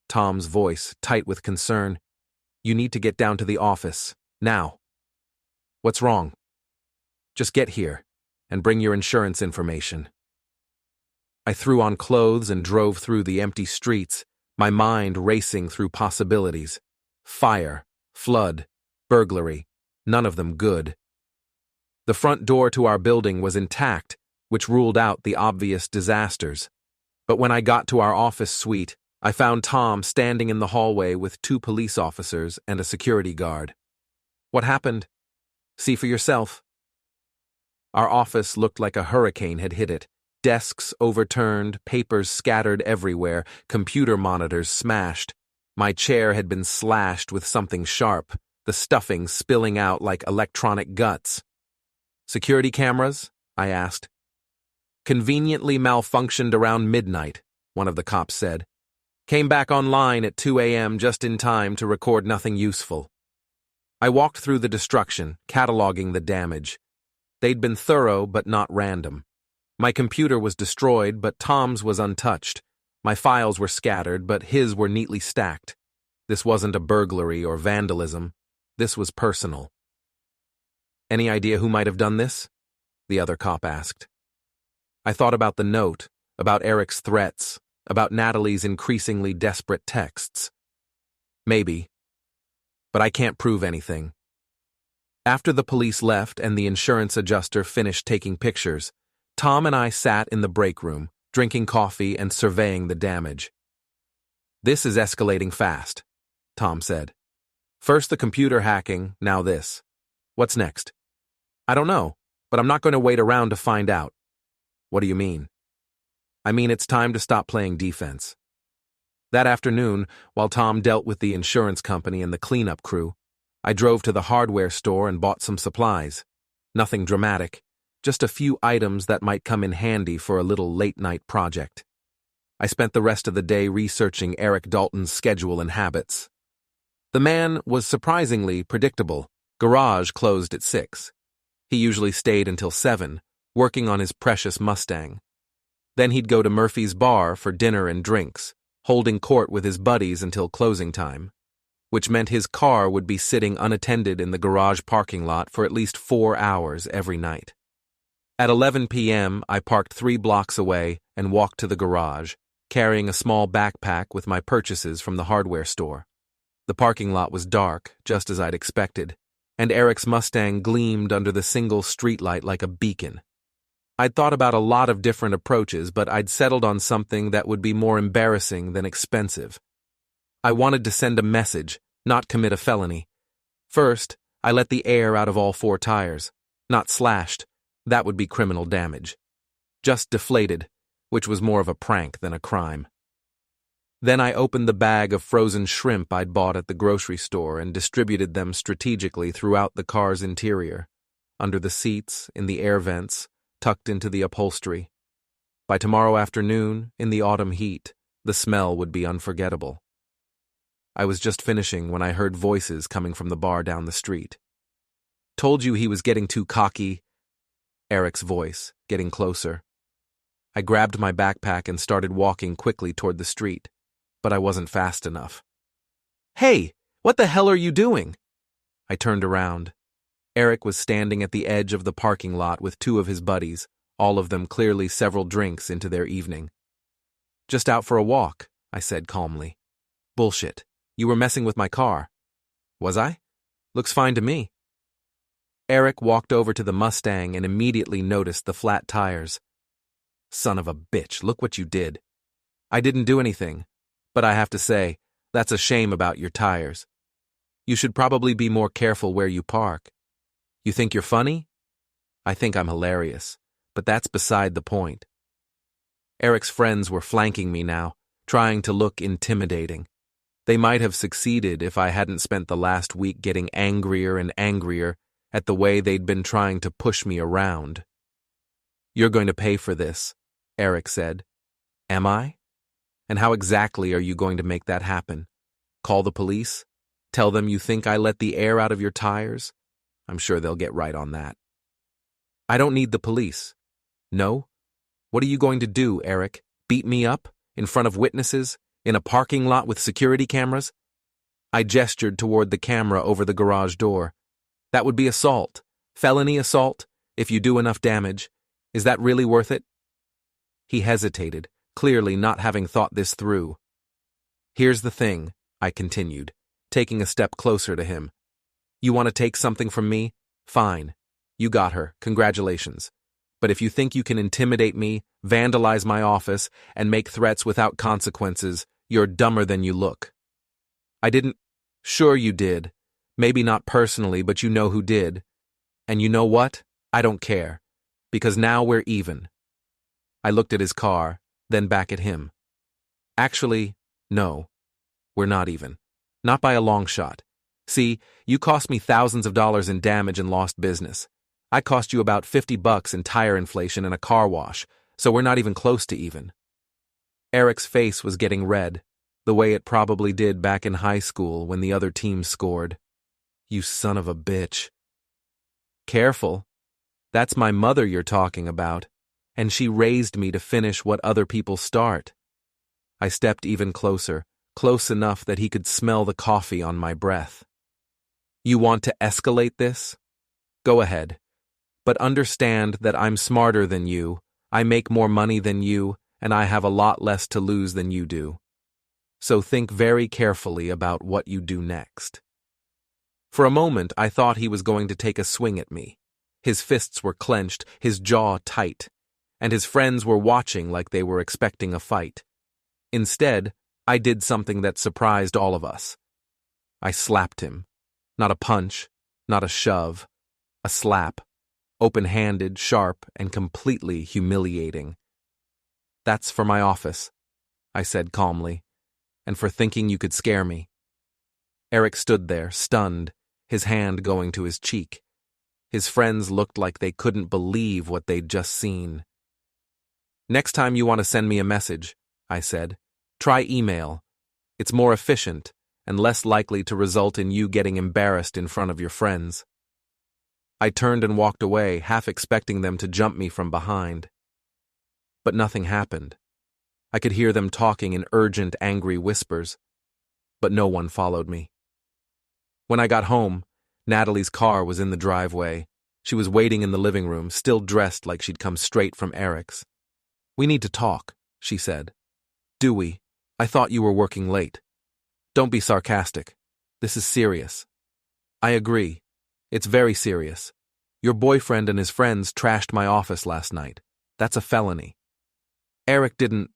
Tom's voice, tight with concern. "You need to get down to the office, now." "What's wrong?" "Just get here, and bring your insurance information." I threw on clothes and drove through the empty streets, my mind racing through possibilities. Fire, flood, burglary, none of them good. The front door to our building was intact, which ruled out the obvious disasters. But when I got to our office suite, I found Tom standing in the hallway with 2 police officers and a security guard. "What happened?" "See for yourself." Our office looked like a hurricane had hit it. Desks overturned, papers scattered everywhere, computer monitors smashed. My chair had been slashed with something sharp, the stuffing spilling out like electronic guts. "Security cameras?" I asked. "Conveniently malfunctioned around midnight," one of the cops said. "Came back online at 2 a.m. just in time to record nothing useful." I walked through the destruction, cataloging the damage. They'd been thorough but not random. My computer was destroyed, but Tom's was untouched. My files were scattered, but his were neatly stacked. This wasn't a burglary or vandalism. This was personal. "Any idea who might have done this?" the other cop asked. I thought about the note, about Eric's threats, about Natalie's increasingly desperate texts. Maybe. But I can't prove anything. After the police left and the insurance adjuster finished taking pictures, Tom and I sat in the break room, drinking coffee and surveying the damage. "This is escalating fast," Tom said. "First the computer hacking, now this. What's next?" "I don't know, but I'm not going to wait around to find out." "What do you mean?" "I mean it's time to stop playing defense." That afternoon, while Tom dealt with the insurance company and the cleanup crew, I drove to the hardware store and bought some supplies. Nothing dramatic, just a few items that might come in handy for a little late-night project. I spent the rest of the day researching Eric Dalton's schedule and habits. The man was surprisingly predictable. Garage closed at 6. He usually stayed until 7, working on his precious Mustang. Then he'd go to Murphy's bar for dinner and drinks, holding court with his buddies until closing time, which meant his car would be sitting unattended in the garage parking lot for at least 4 hours every night. At 11 p.m., I parked 3 blocks away and walked to the garage, carrying a small backpack with my purchases from the hardware store. The parking lot was dark, just as I'd expected, and Eric's Mustang gleamed under the single streetlight like a beacon. I'd thought about a lot of different approaches, but I'd settled on something that would be more embarrassing than expensive. I wanted to send a message, not commit a felony. First, I let the air out of all 4 tires. Not slashed. That would be criminal damage. Just deflated, which was more of a prank than a crime. Then I opened the bag of frozen shrimp I'd bought at the grocery store and distributed them strategically throughout the car's interior, under the seats, in the air vents, tucked into the upholstery. By tomorrow afternoon, in the autumn heat, the smell would be unforgettable. I was just finishing when I heard voices coming from the bar down the street. "Told you he was getting too cocky." Eric's voice, getting closer. I grabbed my backpack and started walking quickly toward the street, but I wasn't fast enough. "Hey, what the hell are you doing?" I turned around. Eric was standing at the edge of the parking lot with 2 of his buddies, all of them clearly several drinks into their evening. "Just out for a walk," I said calmly. "Bullshit. You were messing with my car." "Was I? Looks fine to me." Eric walked over to the Mustang and immediately noticed the flat tires. "Son of a bitch, look what you did." "I didn't do anything, but I have to say, that's a shame about your tires. You should probably be more careful where you park. You think you're funny?" "I think I'm hilarious, but that's beside the point." Eric's friends were flanking me now, trying to look intimidating. They might have succeeded if I hadn't spent the last week getting angrier and angrier at the way they'd been trying to push me around. You're going to pay for this, Eric said. Am I? And how exactly are you going to make that happen? Call the police? Tell them you think I let the air out of your tires? I'm sure they'll get right on that. I don't need the police. No? What are you going to do, Eric? Beat me up? In front of witnesses? In a parking lot with security cameras? I gestured toward the camera over the garage door. That would be assault. Felony assault, if you do enough damage. Is that really worth it? He hesitated, clearly not having thought this through. Here's the thing, I continued, taking a step closer to him. You want to take something from me? Fine. You got her. Congratulations. But if you think you can intimidate me, vandalize my office, and make threats without consequences, you're dumber than you look. I didn't. Sure you did. Maybe not personally, but you know who did. And you know what? I don't care. Because now we're even. I looked at his car, then back at him. Actually, no. We're not even. Not by a long shot. See, you cost me thousands of dollars in damage and lost business. I cost you about $50 in tire inflation and a car wash, so we're not even close to even. Eric's face was getting red, the way it probably did back in high school when the other team scored. You son of a bitch. Careful. That's my mother you're talking about, and she raised me to finish what other people start. I stepped even closer, close enough that he could smell the coffee on my breath. You want to escalate this? Go ahead. But understand that I'm smarter than you, I make more money than you, and I have a lot less to lose than you do. So think very carefully about what you do next. For a moment, I thought he was going to take a swing at me. His fists were clenched, his jaw tight, and his friends were watching like they were expecting a fight. Instead, I did something that surprised all of us. I slapped him. Not a punch, not a shove, a slap. Open-handed, sharp, and completely humiliating. That's for my office, I said calmly, and for thinking you could scare me. Eric stood there, stunned, his hand going to his cheek. His friends looked like they couldn't believe what they'd just seen. Next time you want to send me a message, I said, try email. It's more efficient and less likely to result in you getting embarrassed in front of your friends. I turned and walked away, half expecting them to jump me from behind. But nothing happened. I could hear them talking in urgent, angry whispers, but no one followed me. When I got home, Natalie's car was in the driveway. She was waiting in the living room, still dressed like she'd come straight from Eric's. We need to talk, she said. Do we? I thought you were working late. Don't be sarcastic. This is serious. I agree. It's very serious. Your boyfriend and his friends trashed my office last night. That's a felony. Eric didn't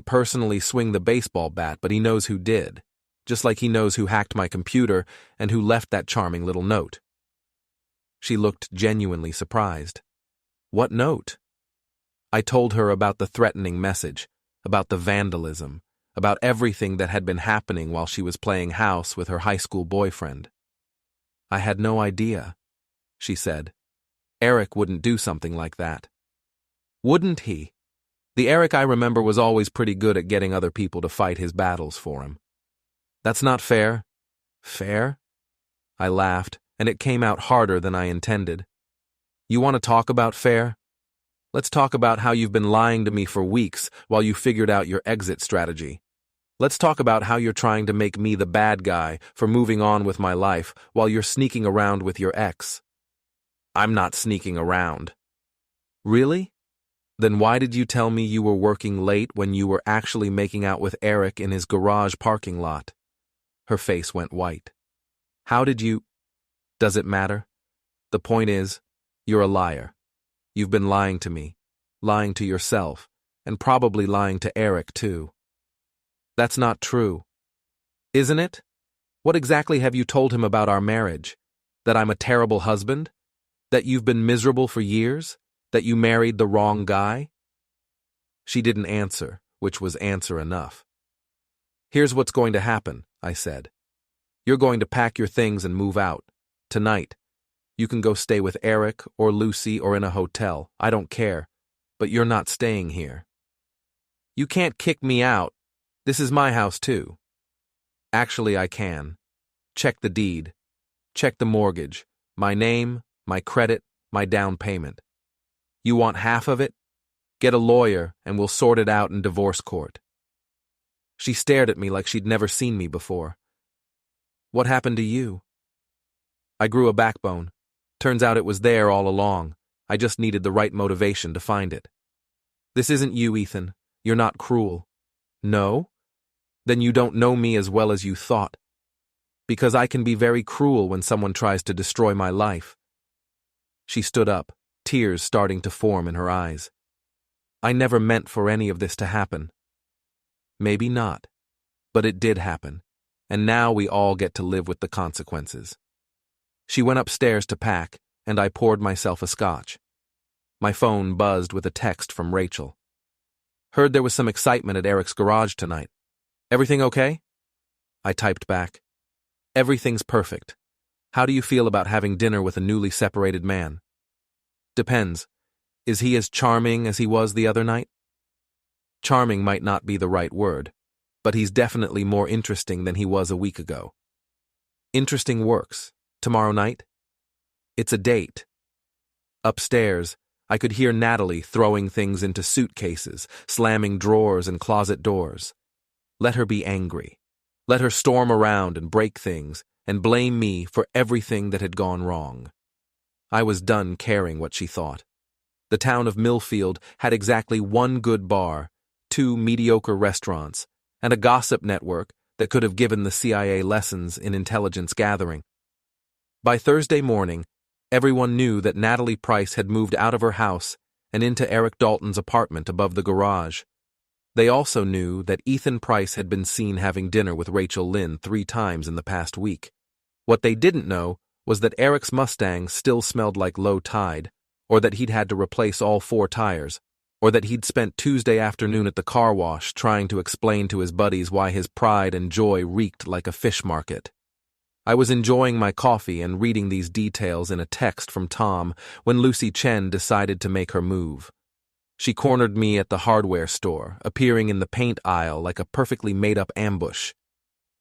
personally swing the baseball bat, but he knows who did. Just like he knows who hacked my computer and who left that charming little note. She looked genuinely surprised. What note? I told her about the threatening message, about the vandalism, about everything that had been happening while she was playing house with her high school boyfriend. I had no idea, she said. Eric wouldn't do something like that. Wouldn't he? The Eric I remember was always pretty good at getting other people to fight his battles for him. That's not fair. Fair? I laughed, and it came out harder than I intended. You want to talk about fair? Let's talk about how you've been lying to me for weeks while you figured out your exit strategy. Let's talk about how you're trying to make me the bad guy for moving on with my life while you're sneaking around with your ex. I'm not sneaking around. Really? Then why did you tell me you were working late when you were actually making out with Eric in his garage parking lot? Her face went white. How did you... Does it matter? The point is, you're a liar. You've been lying to me, lying to yourself, and probably lying to Eric too. That's not true. Isn't it? What exactly have you told him about our marriage? That I'm a terrible husband? That you've been miserable for years? That you married the wrong guy? She didn't answer, which was answer enough. Here's what's going to happen, I said. You're going to pack your things and move out. Tonight. You can go stay with Eric or Lucy or in a hotel. I don't care. But you're not staying here. You can't kick me out. This is my house too. Actually, I can. Check the deed. Check the mortgage. My name, my credit, my down payment. You want half of it? Get a lawyer and we'll sort it out in divorce court. She stared at me like she'd never seen me before. What happened to you? I grew a backbone. Turns out it was there all along. I just needed the right motivation to find it. This isn't you, Ethan. You're not cruel. No? Then you don't know me as well as you thought. Because I can be very cruel when someone tries to destroy my life. She stood up, tears starting to form in her eyes. I never meant for any of this to happen. Maybe not. But it did happen. And now we all get to live with the consequences. She went upstairs to pack, and I poured myself a scotch. My phone buzzed with a text from Rachel. Heard there was some excitement at Eric's garage tonight. Everything okay? I typed back. Everything's perfect. How do you feel about having dinner with a newly separated man? Depends. Is he as charming as he was the other night? Charming might not be the right word, but he's definitely more interesting than he was a week ago. Interesting works. Tomorrow night? It's a date. Upstairs, I could hear Natalie throwing things into suitcases, slamming drawers and closet doors. Let her be angry. Let her storm around and break things and blame me for everything that had gone wrong. I was done caring what she thought. The town of Millfield had exactly one good bar, 2 mediocre restaurants, and a gossip network that could have given the CIA lessons in intelligence gathering. By Thursday morning, everyone knew that Natalie Price had moved out of her house and into Eric Dalton's apartment above the garage. They also knew that Ethan Price had been seen having dinner with Rachel Lynn 3 times in the past week. What they didn't know was that Eric's Mustang still smelled like low tide, or that he'd had to replace all 4 tires, or that he'd spent Tuesday afternoon at the car wash trying to explain to his buddies why his pride and joy reeked like a fish market. I was enjoying my coffee and reading these details in a text from Tom when Lucy Chen decided to make her move. She cornered me at the hardware store, appearing in the paint aisle like a perfectly made-up ambush.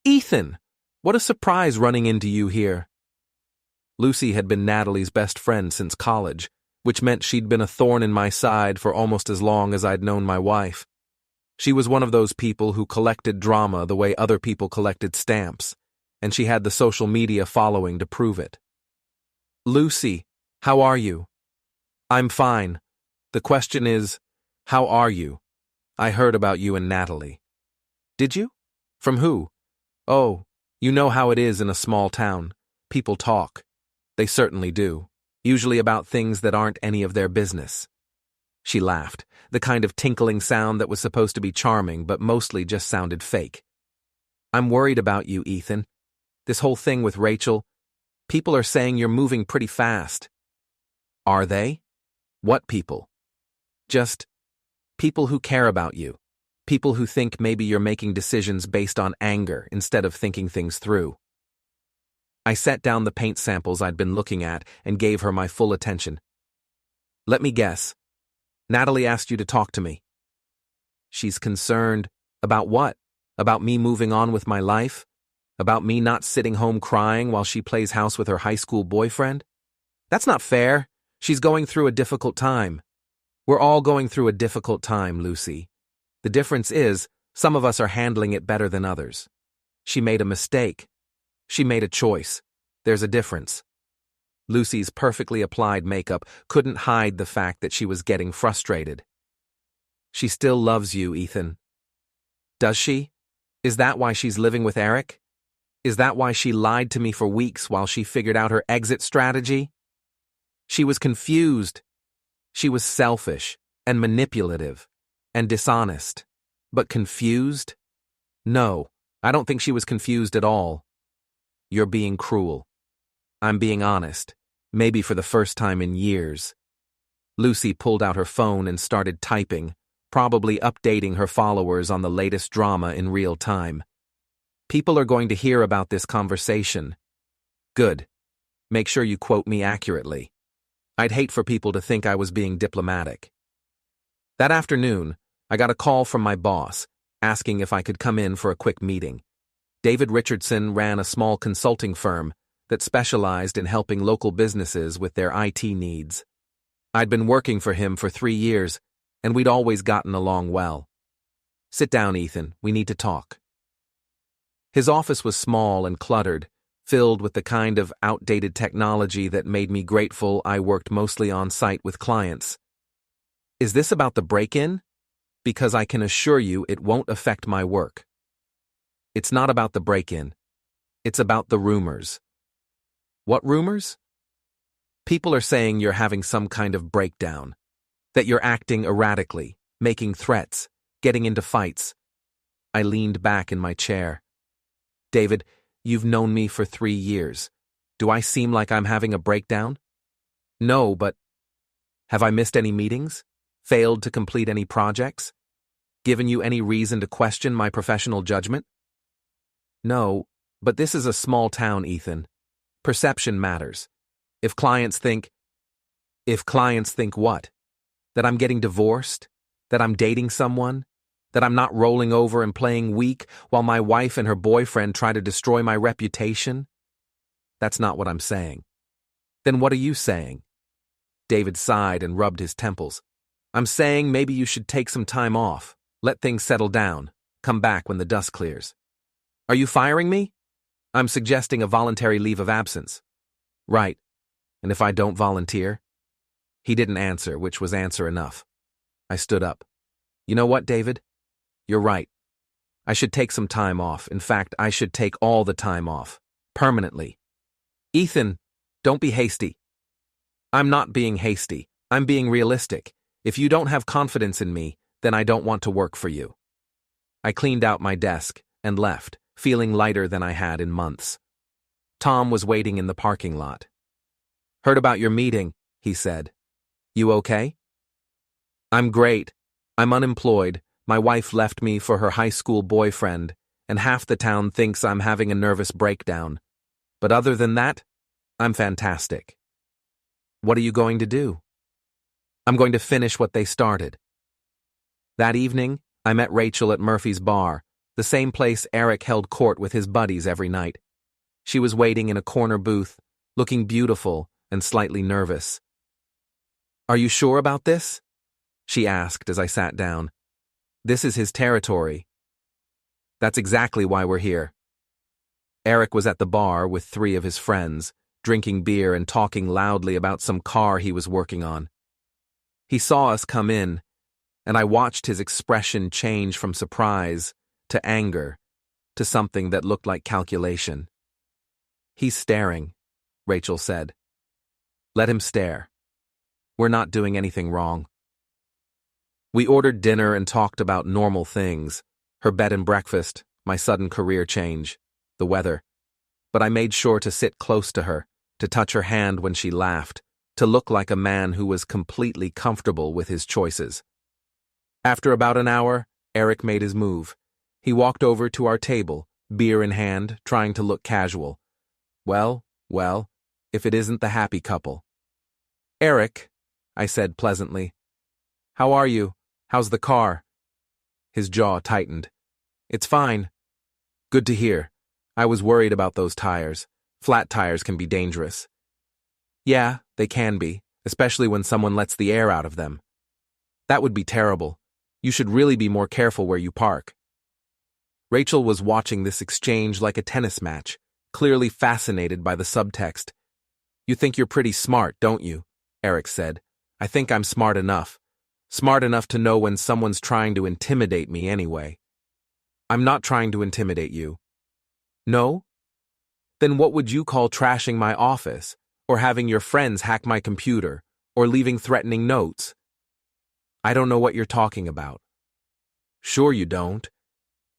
Ethan! What a surprise running into you here! Lucy had been Natalie's best friend since college, which meant she'd been a thorn in my side for almost as long as I'd known my wife. She was one of those people who collected drama the way other people collected stamps, and she had the social media following to prove it. Lucy, how are you? I'm fine. The question is, how are you? I heard about you and Natalie. Did you? From who? Oh, you know how it is in a small town. People talk. They certainly do. Usually about things that aren't any of their business. She laughed, the kind of tinkling sound that was supposed to be charming but mostly just sounded fake. I'm worried about you, Ethan. This whole thing with Rachel, people are saying you're moving pretty fast. Are they? What people? Just people who care about you. People who think maybe you're making decisions based on anger instead of thinking things through. I set down the paint samples I'd been looking at and gave her my full attention. Let me guess. Natalie asked you to talk to me. She's concerned. About what? About me moving on with my life? About me not sitting home crying while she plays house with her high school boyfriend? That's not fair. She's going through a difficult time. We're all going through a difficult time, Lucy. The difference is, some of us are handling it better than others. She made a mistake. She made a choice. There's a difference. Lucy's perfectly applied makeup couldn't hide the fact that she was getting frustrated. She still loves you, Ethan. Does she? Is that why she's living with Eric? Is that why she lied to me for weeks while she figured out her exit strategy? She was confused. She was selfish and manipulative and dishonest. But confused? No, I don't think she was confused at all. You're being cruel. I'm being honest, maybe for the first time in years. Lucy pulled out her phone and started typing, probably updating her followers on the latest drama in real time. People are going to hear about this conversation. Good. Make sure you quote me accurately. I'd hate for people to think I was being diplomatic. That afternoon, I got a call from my boss, asking if I could come in for a quick meeting. David Richardson ran a small consulting firm that specialized in helping local businesses with their IT needs. I'd been working for him for 3 years, and we'd always gotten along well. "Sit down, Ethan. We need to talk." His office was small and cluttered, filled with the kind of outdated technology that made me grateful I worked mostly on site with clients. "Is this about the break-in? Because I can assure you it won't affect my work." "It's not about the break-in. It's about the rumors." "What rumors?" "People are saying you're having some kind of breakdown. That you're acting erratically, making threats, getting into fights." I leaned back in my chair. "David, you've known me for 3 years. Do I seem like I'm having a breakdown?" "No, but..." "Have I missed any meetings? Failed to complete any projects? Given you any reason to question my professional judgment?" "No, but this is a small town, Ethan. Perception matters. If clients think..." "If clients think what? That I'm getting divorced? That I'm dating someone? That I'm not rolling over and playing weak while my wife and her boyfriend try to destroy my reputation?" "That's not what I'm saying." "Then what are you saying?" David sighed and rubbed his temples. "I'm saying maybe you should take some time off, let things settle down, come back when the dust clears." "Are you firing me?" "I'm suggesting a voluntary leave of absence." "Right. And if I don't volunteer?" He didn't answer, which was answer enough. I stood up. "You know what, David? You're right. I should take some time off. In fact, I should take all the time off. Permanently." "Ethan, don't be hasty." "I'm not being hasty. I'm being realistic. If you don't have confidence in me, then I don't want to work for you." I cleaned out my desk and left, feeling lighter than I had in months. Tom was waiting in the parking lot. "Heard about your meeting," he said. "You okay?" "I'm great. I'm unemployed. My wife left me for her high school boyfriend, and half the town thinks I'm having a nervous breakdown. But other than that, I'm fantastic." "What are you going to do?" "I'm going to finish what they started." That evening, I met Rachel at Murphy's bar, the same place Eric held court with his buddies every night. She was waiting in a corner booth, looking beautiful and slightly nervous. "Are you sure about this?" she asked as I sat down. "This is his territory." "That's exactly why we're here." Eric was at the bar with 3 of his friends, drinking beer and talking loudly about some car he was working on. He saw us come in, and I watched his expression change from surprise to anger to something that looked like calculation. "He's staring," Rachel said. "Let him stare. We're not doing anything wrong." We ordered dinner and talked about normal things, her bed and breakfast, my sudden career change, the weather. But I made sure to sit close to her, to touch her hand when she laughed, to look like a man who was completely comfortable with his choices. After about an hour, Eric made his move. He walked over to our table, beer in hand, trying to look casual. Well, if it isn't the happy couple. "Eric," I said pleasantly. "How are you? How's the car?" His jaw tightened. "It's fine." "Good to hear. I was worried about those tires. Flat tires can be dangerous." "Yeah, they can be, especially when someone lets the air out of them." "That would be terrible. You should really be more careful where you park." Rachel was watching this exchange like a tennis match, clearly fascinated by the subtext. "You think you're pretty smart, don't you?" Eric said. "I think I'm smart enough. Smart enough to know when someone's trying to intimidate me anyway." "I'm not trying to intimidate you." "No? Then what would you call trashing my office, or having your friends hack my computer, or leaving threatening notes?" "I don't know what you're talking about." "Sure you don't.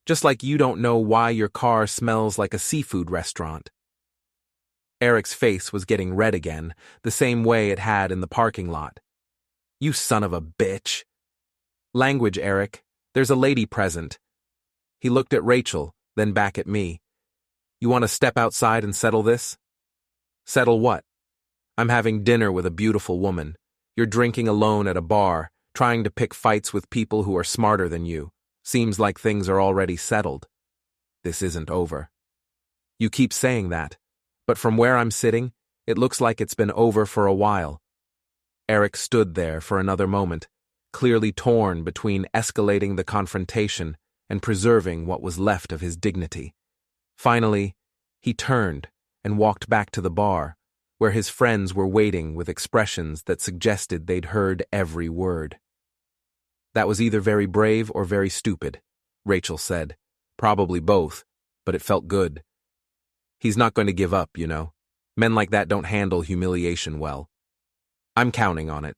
Just like you don't know why your car smells like a seafood restaurant." Eric's face was getting red again, the same way it had in the parking lot. "You son of a bitch." "Language, Eric. There's a lady present." He looked at Rachel, then back at me. "You want to step outside and settle this?" Settle what? I'm having dinner with a beautiful woman. You're drinking alone at a bar, trying to pick fights with people who are smarter than you. Seems like things are already settled. This isn't over. You keep saying that, but from where I'm sitting, it looks like it's been over for a while. Eric stood there for another moment, clearly torn between escalating the confrontation and preserving what was left of his dignity. Finally, he turned and walked back to the bar, where his friends were waiting with expressions that suggested they'd heard every word. That was either very brave or very stupid, Rachel said. Probably both, but it felt good. He's not going to give up, you know. Men like that don't handle humiliation well. I'm counting on it.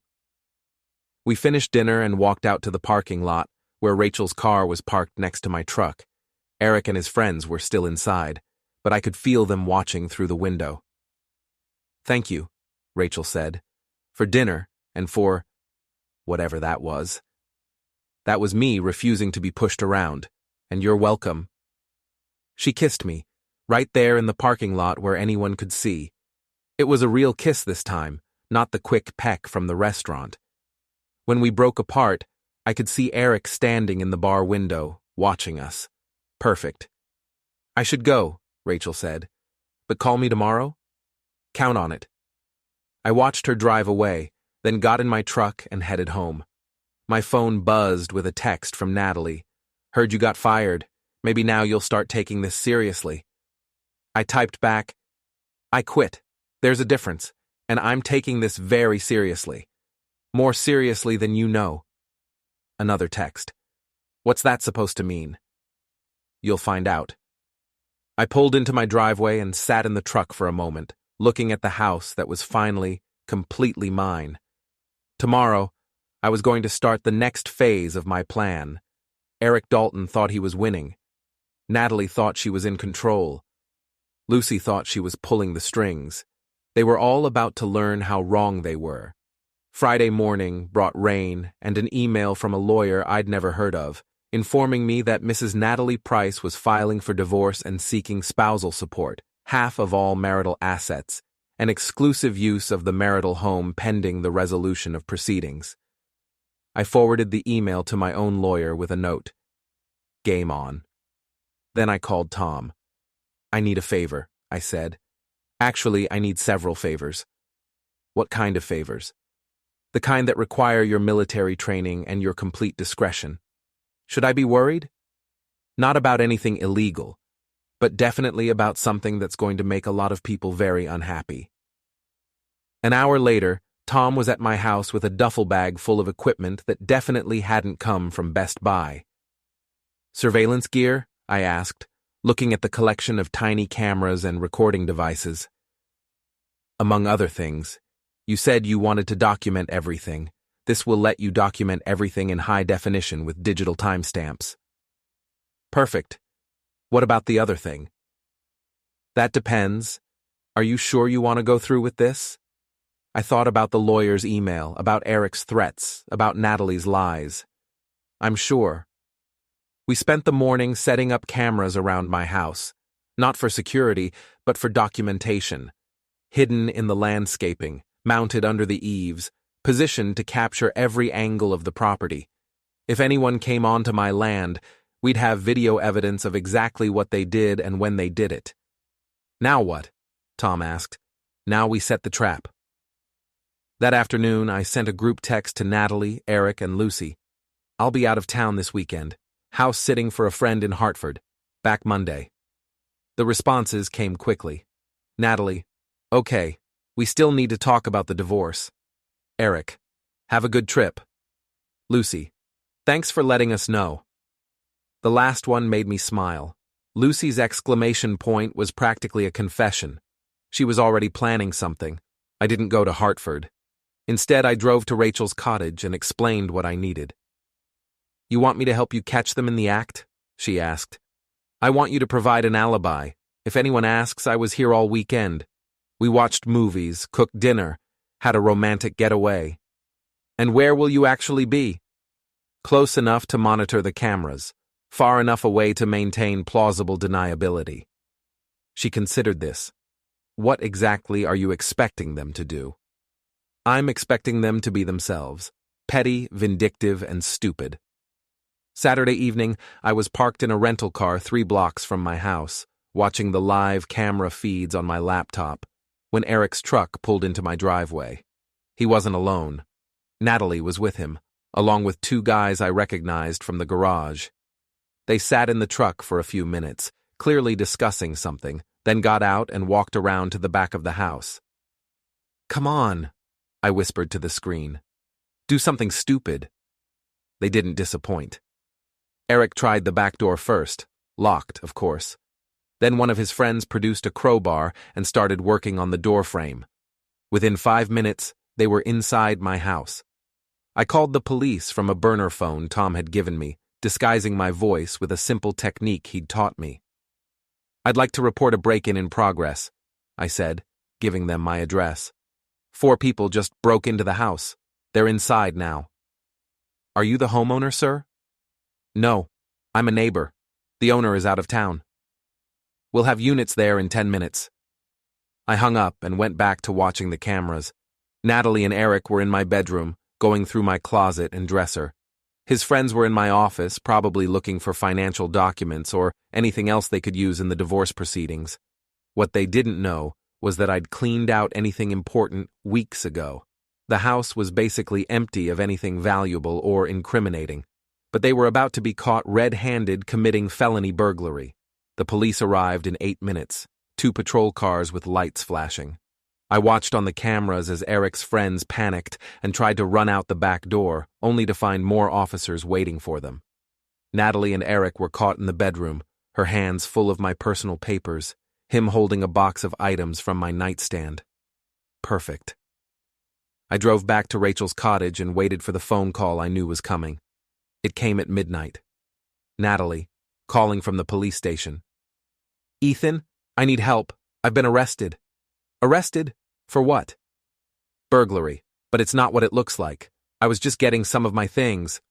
We finished dinner and walked out to the parking lot, where Rachel's car was parked next to my truck. Eric and his friends were still inside, but I could feel them watching through the window. Thank you, Rachel said, for dinner and for whatever that was. That was me refusing to be pushed around, and you're welcome. She kissed me, right there in the parking lot where anyone could see. It was a real kiss this time, not the quick peck from the restaurant. When we broke apart, I could see Eric standing in the bar window, watching us. Perfect. I should go, Rachel said, but call me tomorrow? Count on it. I watched her drive away, then got in my truck and headed home. My phone buzzed with a text from Natalie. Heard you got fired. Maybe now you'll start taking this seriously. I typed back, I quit. There's a difference, and I'm taking this very seriously. More seriously than you know. Another text. What's that supposed to mean? You'll find out. I pulled into my driveway and sat in the truck for a moment, looking at the house that was finally, completely mine. Tomorrow, I was going to start the next phase of my plan. Eric Dalton thought he was winning. Natalie thought she was in control. Lucy thought she was pulling the strings. They were all about to learn how wrong they were. Friday morning brought rain and an email from a lawyer I'd never heard of, informing me that Mrs. Natalie Price was filing for divorce and seeking spousal support, half of all marital assets, and exclusive use of the marital home pending the resolution of proceedings. I forwarded the email to my own lawyer with a note. Game on. Then I called Tom. I need a favor, I said. Actually, I need several favors. What kind of favors? The kind that require your military training and your complete discretion. Should I be worried? Not about anything illegal, but definitely about something that's going to make a lot of people very unhappy. An hour later, Tom was at my house with a duffel bag full of equipment that definitely hadn't come from Best Buy. Surveillance gear? I asked, looking at the collection of tiny cameras and recording devices. Among other things, you said you wanted to document everything. This will let you document everything in high definition with digital timestamps. Perfect. What about the other thing? That depends. Are you sure you want to go through with this? I thought about the lawyer's email, about Eric's threats, about Natalie's lies. I'm sure. We spent the morning setting up cameras around my house, not for security, but for documentation. Hidden in the landscaping, mounted under the eaves, positioned to capture every angle of the property. If anyone came onto my land, we'd have video evidence of exactly what they did and when they did it. Now what? Tom asked. Now we set the trap. That afternoon, I sent a group text to Natalie, Eric, and Lucy. I'll be out of town this weekend. House sitting for a friend in Hartford. Back Monday. The responses came quickly. Natalie, okay, we still need to talk about the divorce. Eric, have a good trip. Lucy, thanks for letting us know. The last one made me smile. Lucy's exclamation point was practically a confession. She was already planning something. I didn't go to Hartford. Instead, I drove to Rachel's cottage and explained what I needed. You want me to help you catch them in the act? She asked. I want you to provide an alibi. If anyone asks, I was here all weekend. We watched movies, cooked dinner, had a romantic getaway. And where will you actually be? Close enough to monitor the cameras, far enough away to maintain plausible deniability. She considered this. What exactly are you expecting them to do? I'm expecting them to be themselves, petty, vindictive, and stupid. Saturday evening, I was parked in a rental car 3 blocks from my house, watching the live camera feeds on my laptop, when Eric's truck pulled into my driveway. He wasn't alone. Natalie was with him, along with 2 guys I recognized from the garage. They sat in the truck for a few minutes, clearly discussing something, then got out and walked around to the back of the house. "Come on," I whispered to the screen. "Do something stupid." They didn't disappoint. Eric tried the back door first, locked, of course. Then one of his friends produced a crowbar and started working on the door frame. Within 5 minutes, they were inside my house. I called the police from a burner phone Tom had given me, disguising my voice with a simple technique he'd taught me. "I'd like to report a break-in in progress," I said, giving them my address. 4 people just broke into the house. They're inside now. "Are you the homeowner, sir?" "No, I'm a neighbor. The owner is out of town." "We'll have units there in 10 minutes. I hung up and went back to watching the cameras. Natalie and Eric were in my bedroom, going through my closet and dresser. His friends were in my office, probably looking for financial documents or anything else they could use in the divorce proceedings. What they didn't know was that I'd cleaned out anything important weeks ago. The house was basically empty of anything valuable or incriminating. But they were about to be caught red-handed committing felony burglary. The police arrived in 8 minutes, 2 patrol cars with lights flashing. I watched on the cameras as Eric's friends panicked and tried to run out the back door, only to find more officers waiting for them. Natalie and Eric were caught in the bedroom, her hands full of my personal papers, him holding a box of items from my nightstand. Perfect. I drove back to Rachel's cottage and waited for the phone call I knew was coming. It came at midnight. Natalie, calling from the police station. "Ethan, I need help. I've been arrested." "Arrested? For what?" "Burglary, but it's not what it looks like. I was just getting some of my things."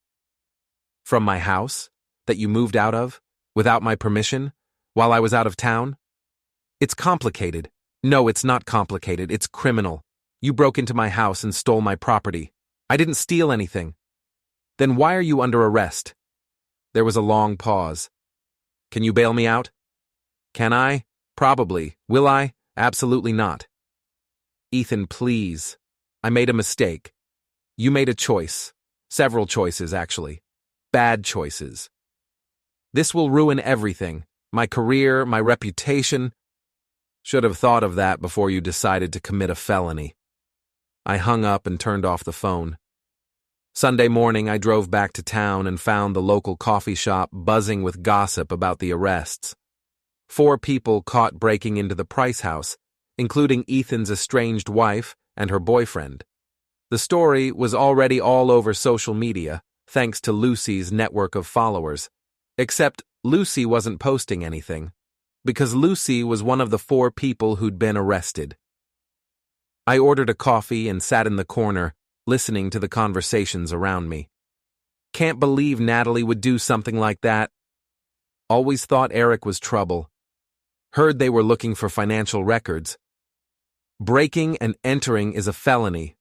"From my house? That you moved out of? Without my permission? While I was out of town?" "It's complicated." "No, it's not complicated. It's criminal. You broke into my house and stole my property. I didn't steal anything." "Then why are you under arrest?" There was a long pause. "Can you bail me out?" "Can I? Probably. Will I? Absolutely not." "Ethan, please. I made a mistake. You made a choice. Several choices, actually. Bad choices. This will ruin everything. My career, my reputation. Should have thought of that before you decided to commit a felony." I hung up and turned off the phone. Sunday morning, I drove back to town and found the local coffee shop buzzing with gossip about the arrests. 4 people caught breaking into the Price house, including Ethan's estranged wife and her boyfriend. The story was already all over social media, thanks to Lucy's network of followers. Except Lucy wasn't posting anything, because Lucy was one of the 4 people who'd been arrested. I ordered a coffee and sat in the corner, listening to the conversations around me. Can't believe Natalie would do something like that. Always thought Eric was trouble. Heard they were looking for financial records. Breaking and entering is a felony.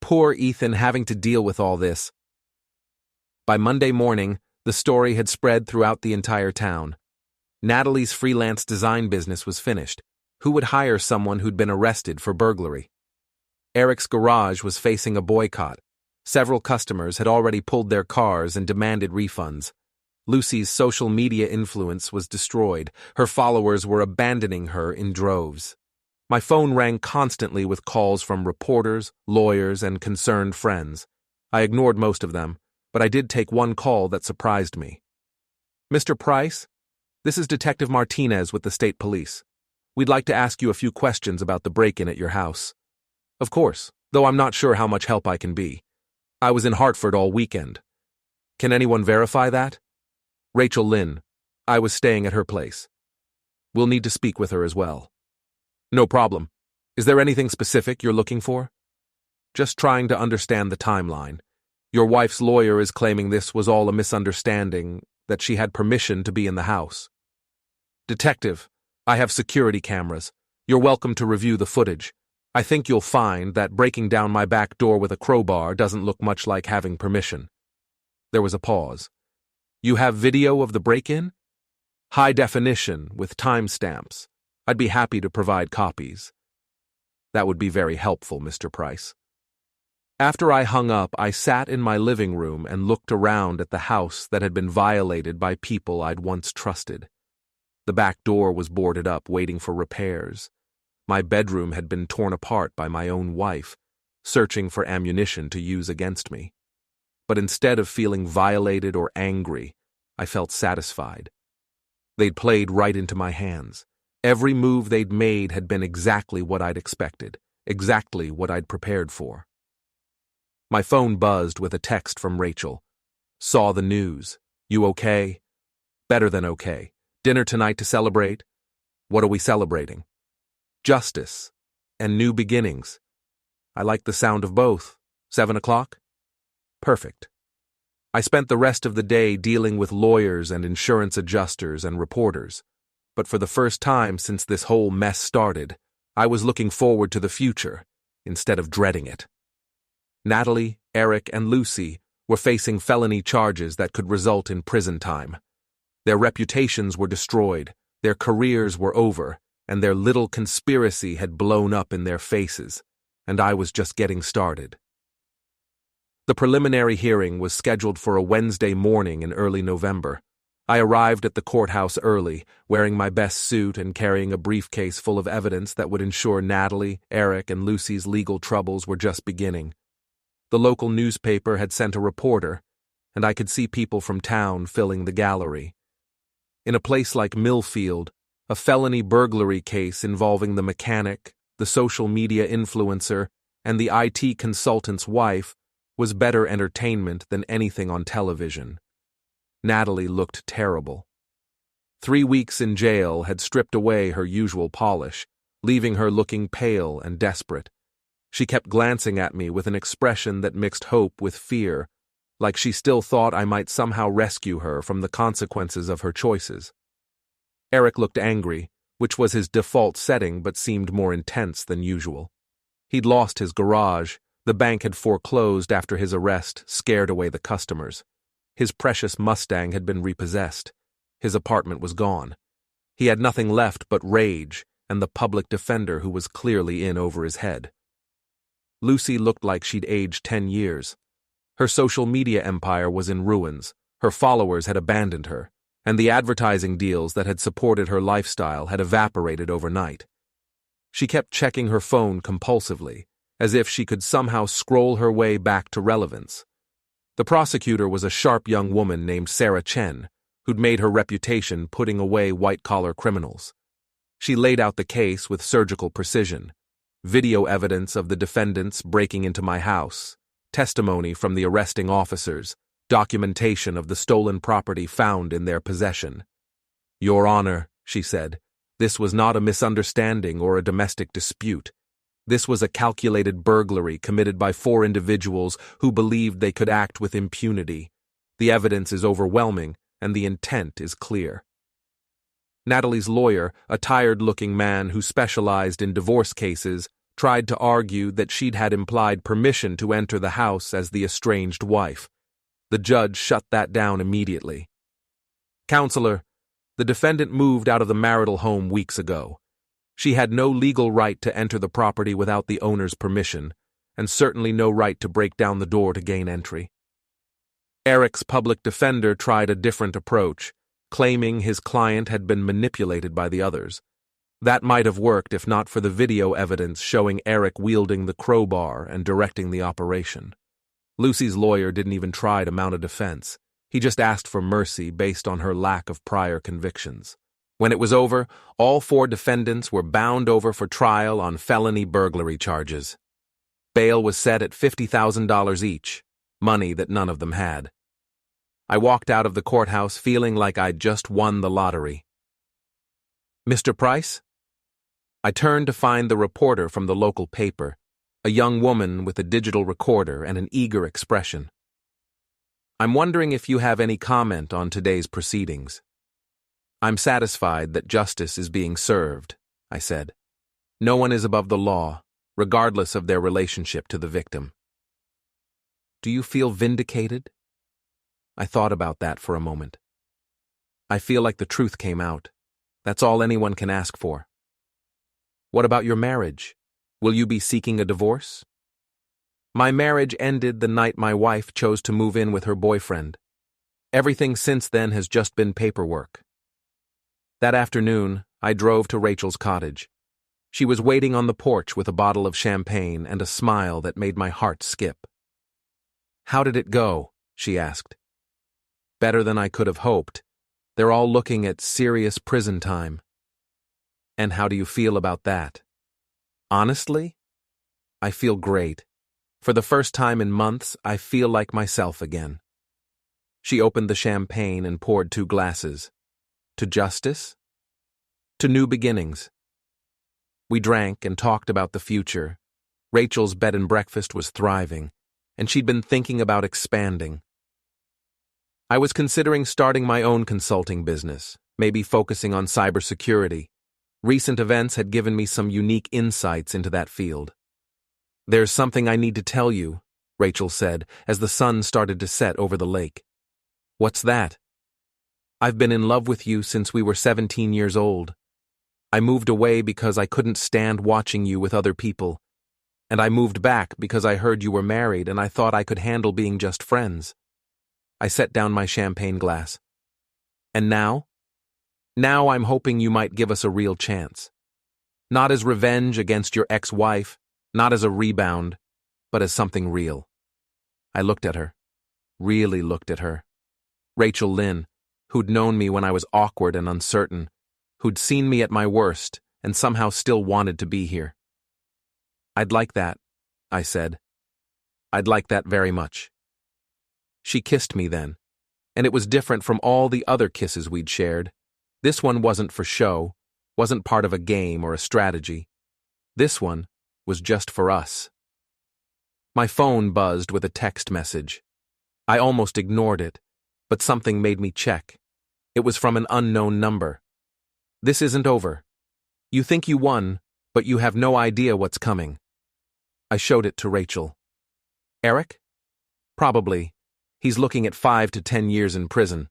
Poor Ethan having to deal with all this. By Monday morning, the story had spread throughout the entire town. Natalie's freelance design business was finished. Who would hire someone who'd been arrested for burglary? Eric's garage was facing a boycott. Several customers had already pulled their cars and demanded refunds. Lucy's social media influence was destroyed. Her followers were abandoning her in droves. My phone rang constantly with calls from reporters, lawyers, and concerned friends. I ignored most of them, but I did take one call that surprised me. "Mr. Price, this is Detective Martinez with the state police. We'd like to ask you a few questions about the break-in at your house." "Of course, though I'm not sure how much help I can be. I was in Hartford all weekend." "Can anyone verify that?" "Rachel Lynn. I was staying at her place." "We'll need to speak with her as well." "No problem. Is there anything specific you're looking for?" "Just trying to understand the timeline. Your wife's lawyer is claiming this was all a misunderstanding, that she had permission to be in the house." "Detective, I have security cameras. You're welcome to review the footage. I think you'll find that breaking down my back door with a crowbar doesn't look much like having permission." There was a pause. "You have video of the break-in?" "High definition, with timestamps. I'd be happy to provide copies." "That would be very helpful, Mr. Price." After I hung up, I sat in my living room and looked around at the house that had been violated by people I'd once trusted. The back door was boarded up, waiting for repairs. My bedroom had been torn apart by my own wife, searching for ammunition to use against me. But instead of feeling violated or angry, I felt satisfied. They'd played right into my hands. Every move they'd made had been exactly what I'd expected, exactly what I'd prepared for. My phone buzzed with a text from Rachel. "Saw the news. You okay?" "Better than okay. Dinner tonight to celebrate?" "What are we celebrating?" "Justice and new beginnings." "I like the sound of both. 7 o'clock?" "Perfect." I spent the rest of the day dealing with lawyers and insurance adjusters and reporters. But for the first time since this whole mess started, I was looking forward to the future instead of dreading it. Natalie, Eric, and Lucy were facing felony charges that could result in prison time. Their reputations were destroyed, their careers were over, and their little conspiracy had blown up in their faces, and I was just getting started. The preliminary hearing was scheduled for a Wednesday morning in early November. I arrived at the courthouse early, wearing my best suit and carrying a briefcase full of evidence that would ensure Natalie, Eric, and Lucy's legal troubles were just beginning. The local newspaper had sent a reporter, and I could see people from town filling the gallery. In a place like Millfield, a felony burglary case involving the mechanic, the social media influencer, and the IT consultant's wife was better entertainment than anything on television. Natalie looked terrible. 3 weeks in jail had stripped away her usual polish, leaving her looking pale and desperate. She kept glancing at me with an expression that mixed hope with fear, like she still thought I might somehow rescue her from the consequences of her choices. Eric looked angry, which was his default setting but seemed more intense than usual. He'd lost his garage, the bank had foreclosed after his arrest, scared away the customers. His precious Mustang had been repossessed. His apartment was gone. He had nothing left but rage and the public defender who was clearly in over his head. Lucy looked like she'd aged 10 years. Her social media empire was in ruins, her followers had abandoned her, and the advertising deals that had supported her lifestyle had evaporated overnight. She kept checking her phone compulsively, as if she could somehow scroll her way back to relevance. The prosecutor was a sharp young woman named Sarah Chen, who'd made her reputation putting away white-collar criminals. She laid out the case with surgical precision. Video evidence of the defendants breaking into my house, testimony from the arresting officers, documentation of the stolen property found in their possession. "Your Honor," she said, "this was not a misunderstanding or a domestic dispute. This was a calculated burglary committed by 4 individuals who believed they could act with impunity. The evidence is overwhelming, and the intent is clear." Natalie's lawyer, a tired-looking man who specialized in divorce cases, tried to argue that she'd had implied permission to enter the house as the estranged wife. The judge shut that down immediately. "Counselor, the defendant moved out of the marital home weeks ago. She had no legal right to enter the property without the owner's permission, and certainly no right to break down the door to gain entry." Eric's public defender tried a different approach, claiming his client had been manipulated by the others. That might have worked if not for the video evidence showing Eric wielding the crowbar and directing the operation. Lucy's lawyer didn't even try to mount a defense. He just asked for mercy based on her lack of prior convictions. When it was over, all 4 defendants were bound over for trial on felony burglary charges. Bail was set at $50,000 each, money that none of them had. I walked out of the courthouse feeling like I'd just won the lottery. "Mr. Price?" I turned to find the reporter from the local paper, a young woman with a digital recorder and an eager expression. "I'm wondering if you have any comment on today's proceedings." "I'm satisfied that justice is being served," I said. No one is above the law, regardless of their relationship to the victim. Do you feel vindicated? I thought about that for a moment. I feel like the truth came out. That's all anyone can ask for. What about your marriage? Will you be seeking a divorce? My marriage ended the night my wife chose to move in with her boyfriend. Everything since then has just been paperwork. That afternoon, I drove to Rachel's cottage. She was waiting on the porch with a bottle of champagne and a smile that made my heart skip. "How did it go?" she asked. "Better than I could have hoped. They're all looking at serious prison time." "And how do you feel about that?" "Honestly, I feel great. For the first time in months, I feel like myself again." She opened the champagne and poured 2 glasses. To justice? To new beginnings. We drank and talked about the future. Rachel's bed and breakfast was thriving, and she'd been thinking about expanding. I was considering starting my own consulting business, maybe focusing on cybersecurity. Recent events had given me some unique insights into that field. "There's something I need to tell you," Rachel said, as the sun started to set over the lake. "What's that?" "I've been in love with you since we were 17 years old. I moved away because I couldn't stand watching you with other people. And I moved back because I heard you were married and I thought I could handle being just friends." I set down my champagne glass. "And now? Now I'm hoping you might give us a real chance. Not as revenge against your ex-wife, not as a rebound, but as something real." I looked at her. Really looked at her. Rachel Lynn, who'd known me when I was awkward and uncertain, who'd seen me at my worst and somehow still wanted to be here. "I'd like that," I said. "I'd like that very much." She kissed me then, and it was different from all the other kisses we'd shared. This one wasn't for show, wasn't part of a game or a strategy. This one was just for us. My phone buzzed with a text message. I almost ignored it, but something made me check. It was from an unknown number. "This isn't over. You think you won, but you have no idea what's coming." I showed it to Rachel. "Eric? Probably. He's looking at 5 to 10 years in prison.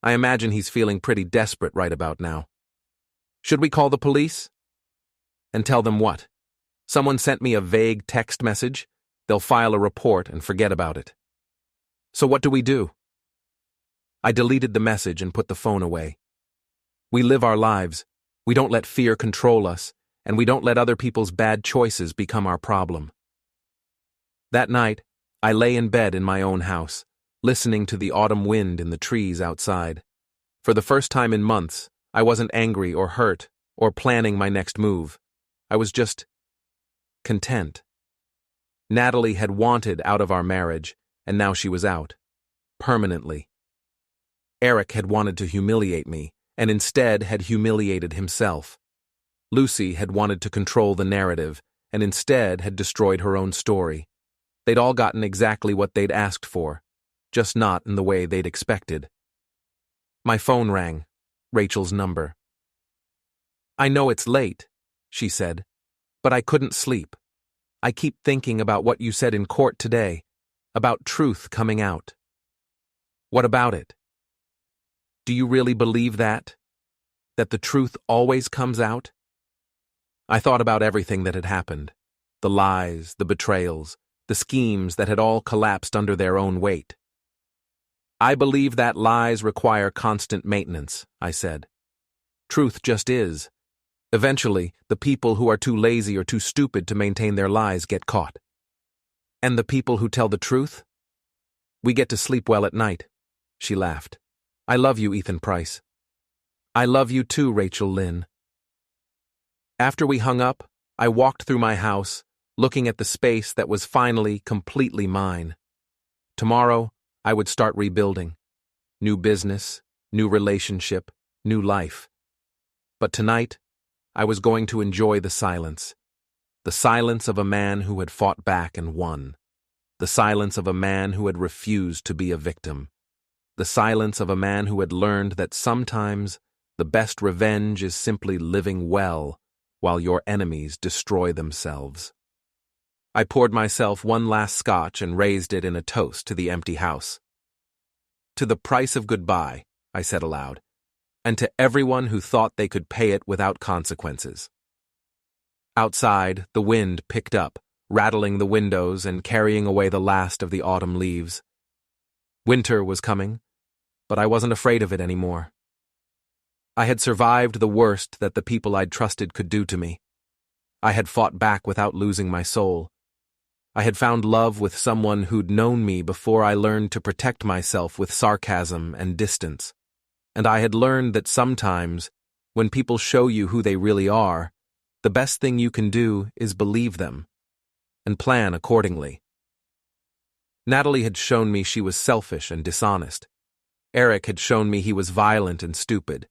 I imagine he's feeling pretty desperate right about now. Should we call the police?" "And tell them what? Someone sent me a vague text message. They'll file a report and forget about it." "So what do we do?" I deleted the message and put the phone away. We live our lives. We don't let fear control us, and we don't let other people's bad choices become our problem. That night, I lay in bed in my own house, listening to the autumn wind in the trees outside. For the first time in months, I wasn't angry or hurt or planning my next move. I was just content. Natalie had wanted out of our marriage, and now she was out. Permanently. Eric had wanted to humiliate me, and instead had humiliated himself. Lucy had wanted to control the narrative, and instead had destroyed her own story. They'd all gotten exactly what they'd asked for, just not in the way they'd expected. My phone rang, Rachel's number. "I know it's late," she said, "but I couldn't sleep. I keep thinking about what you said in court today, about truth coming out." "What about it?" "Do you really believe that? That the truth always comes out?" I thought about everything that had happened. The lies, the betrayals, the schemes that had all collapsed under their own weight. "I believe that lies require constant maintenance," I said. "Truth just is. Eventually, the people who are too lazy or too stupid to maintain their lies get caught. And the people who tell the truth? We get to sleep well at night." She laughed. "I love you, Ethan Price." "I love you too, Rachel Lynn." After we hung up, I walked through my house, looking at the space that was finally completely mine. Tomorrow, I would start rebuilding. New business, new relationship, new life. But tonight, I was going to enjoy the silence. The silence of a man who had fought back and won. The silence of a man who had refused to be a victim. The silence of a man who had learned that sometimes the best revenge is simply living well while your enemies destroy themselves. I poured myself one last scotch and raised it in a toast to the empty house. To the price of goodbye, I said aloud, and to everyone who thought they could pay it without consequences. Outside, the wind picked up, rattling the windows and carrying away the last of the autumn leaves. Winter was coming, but I wasn't afraid of it anymore. I had survived the worst that the people I'd trusted could do to me. I had fought back without losing my soul. I had found love with someone who'd known me before I learned to protect myself with sarcasm and distance. And I had learned that sometimes, when people show you who they really are, the best thing you can do is believe them and plan accordingly. Natalie had shown me she was selfish and dishonest. Eric had shown me he was violent and stupid.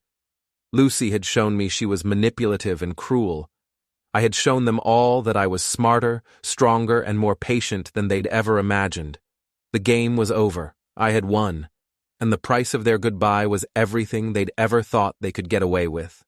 Lucy had shown me she was manipulative and cruel. I had shown them all that I was smarter, stronger, and more patient than they'd ever imagined. The game was over. I had won. And the price of their goodbye was everything they'd ever thought they could get away with.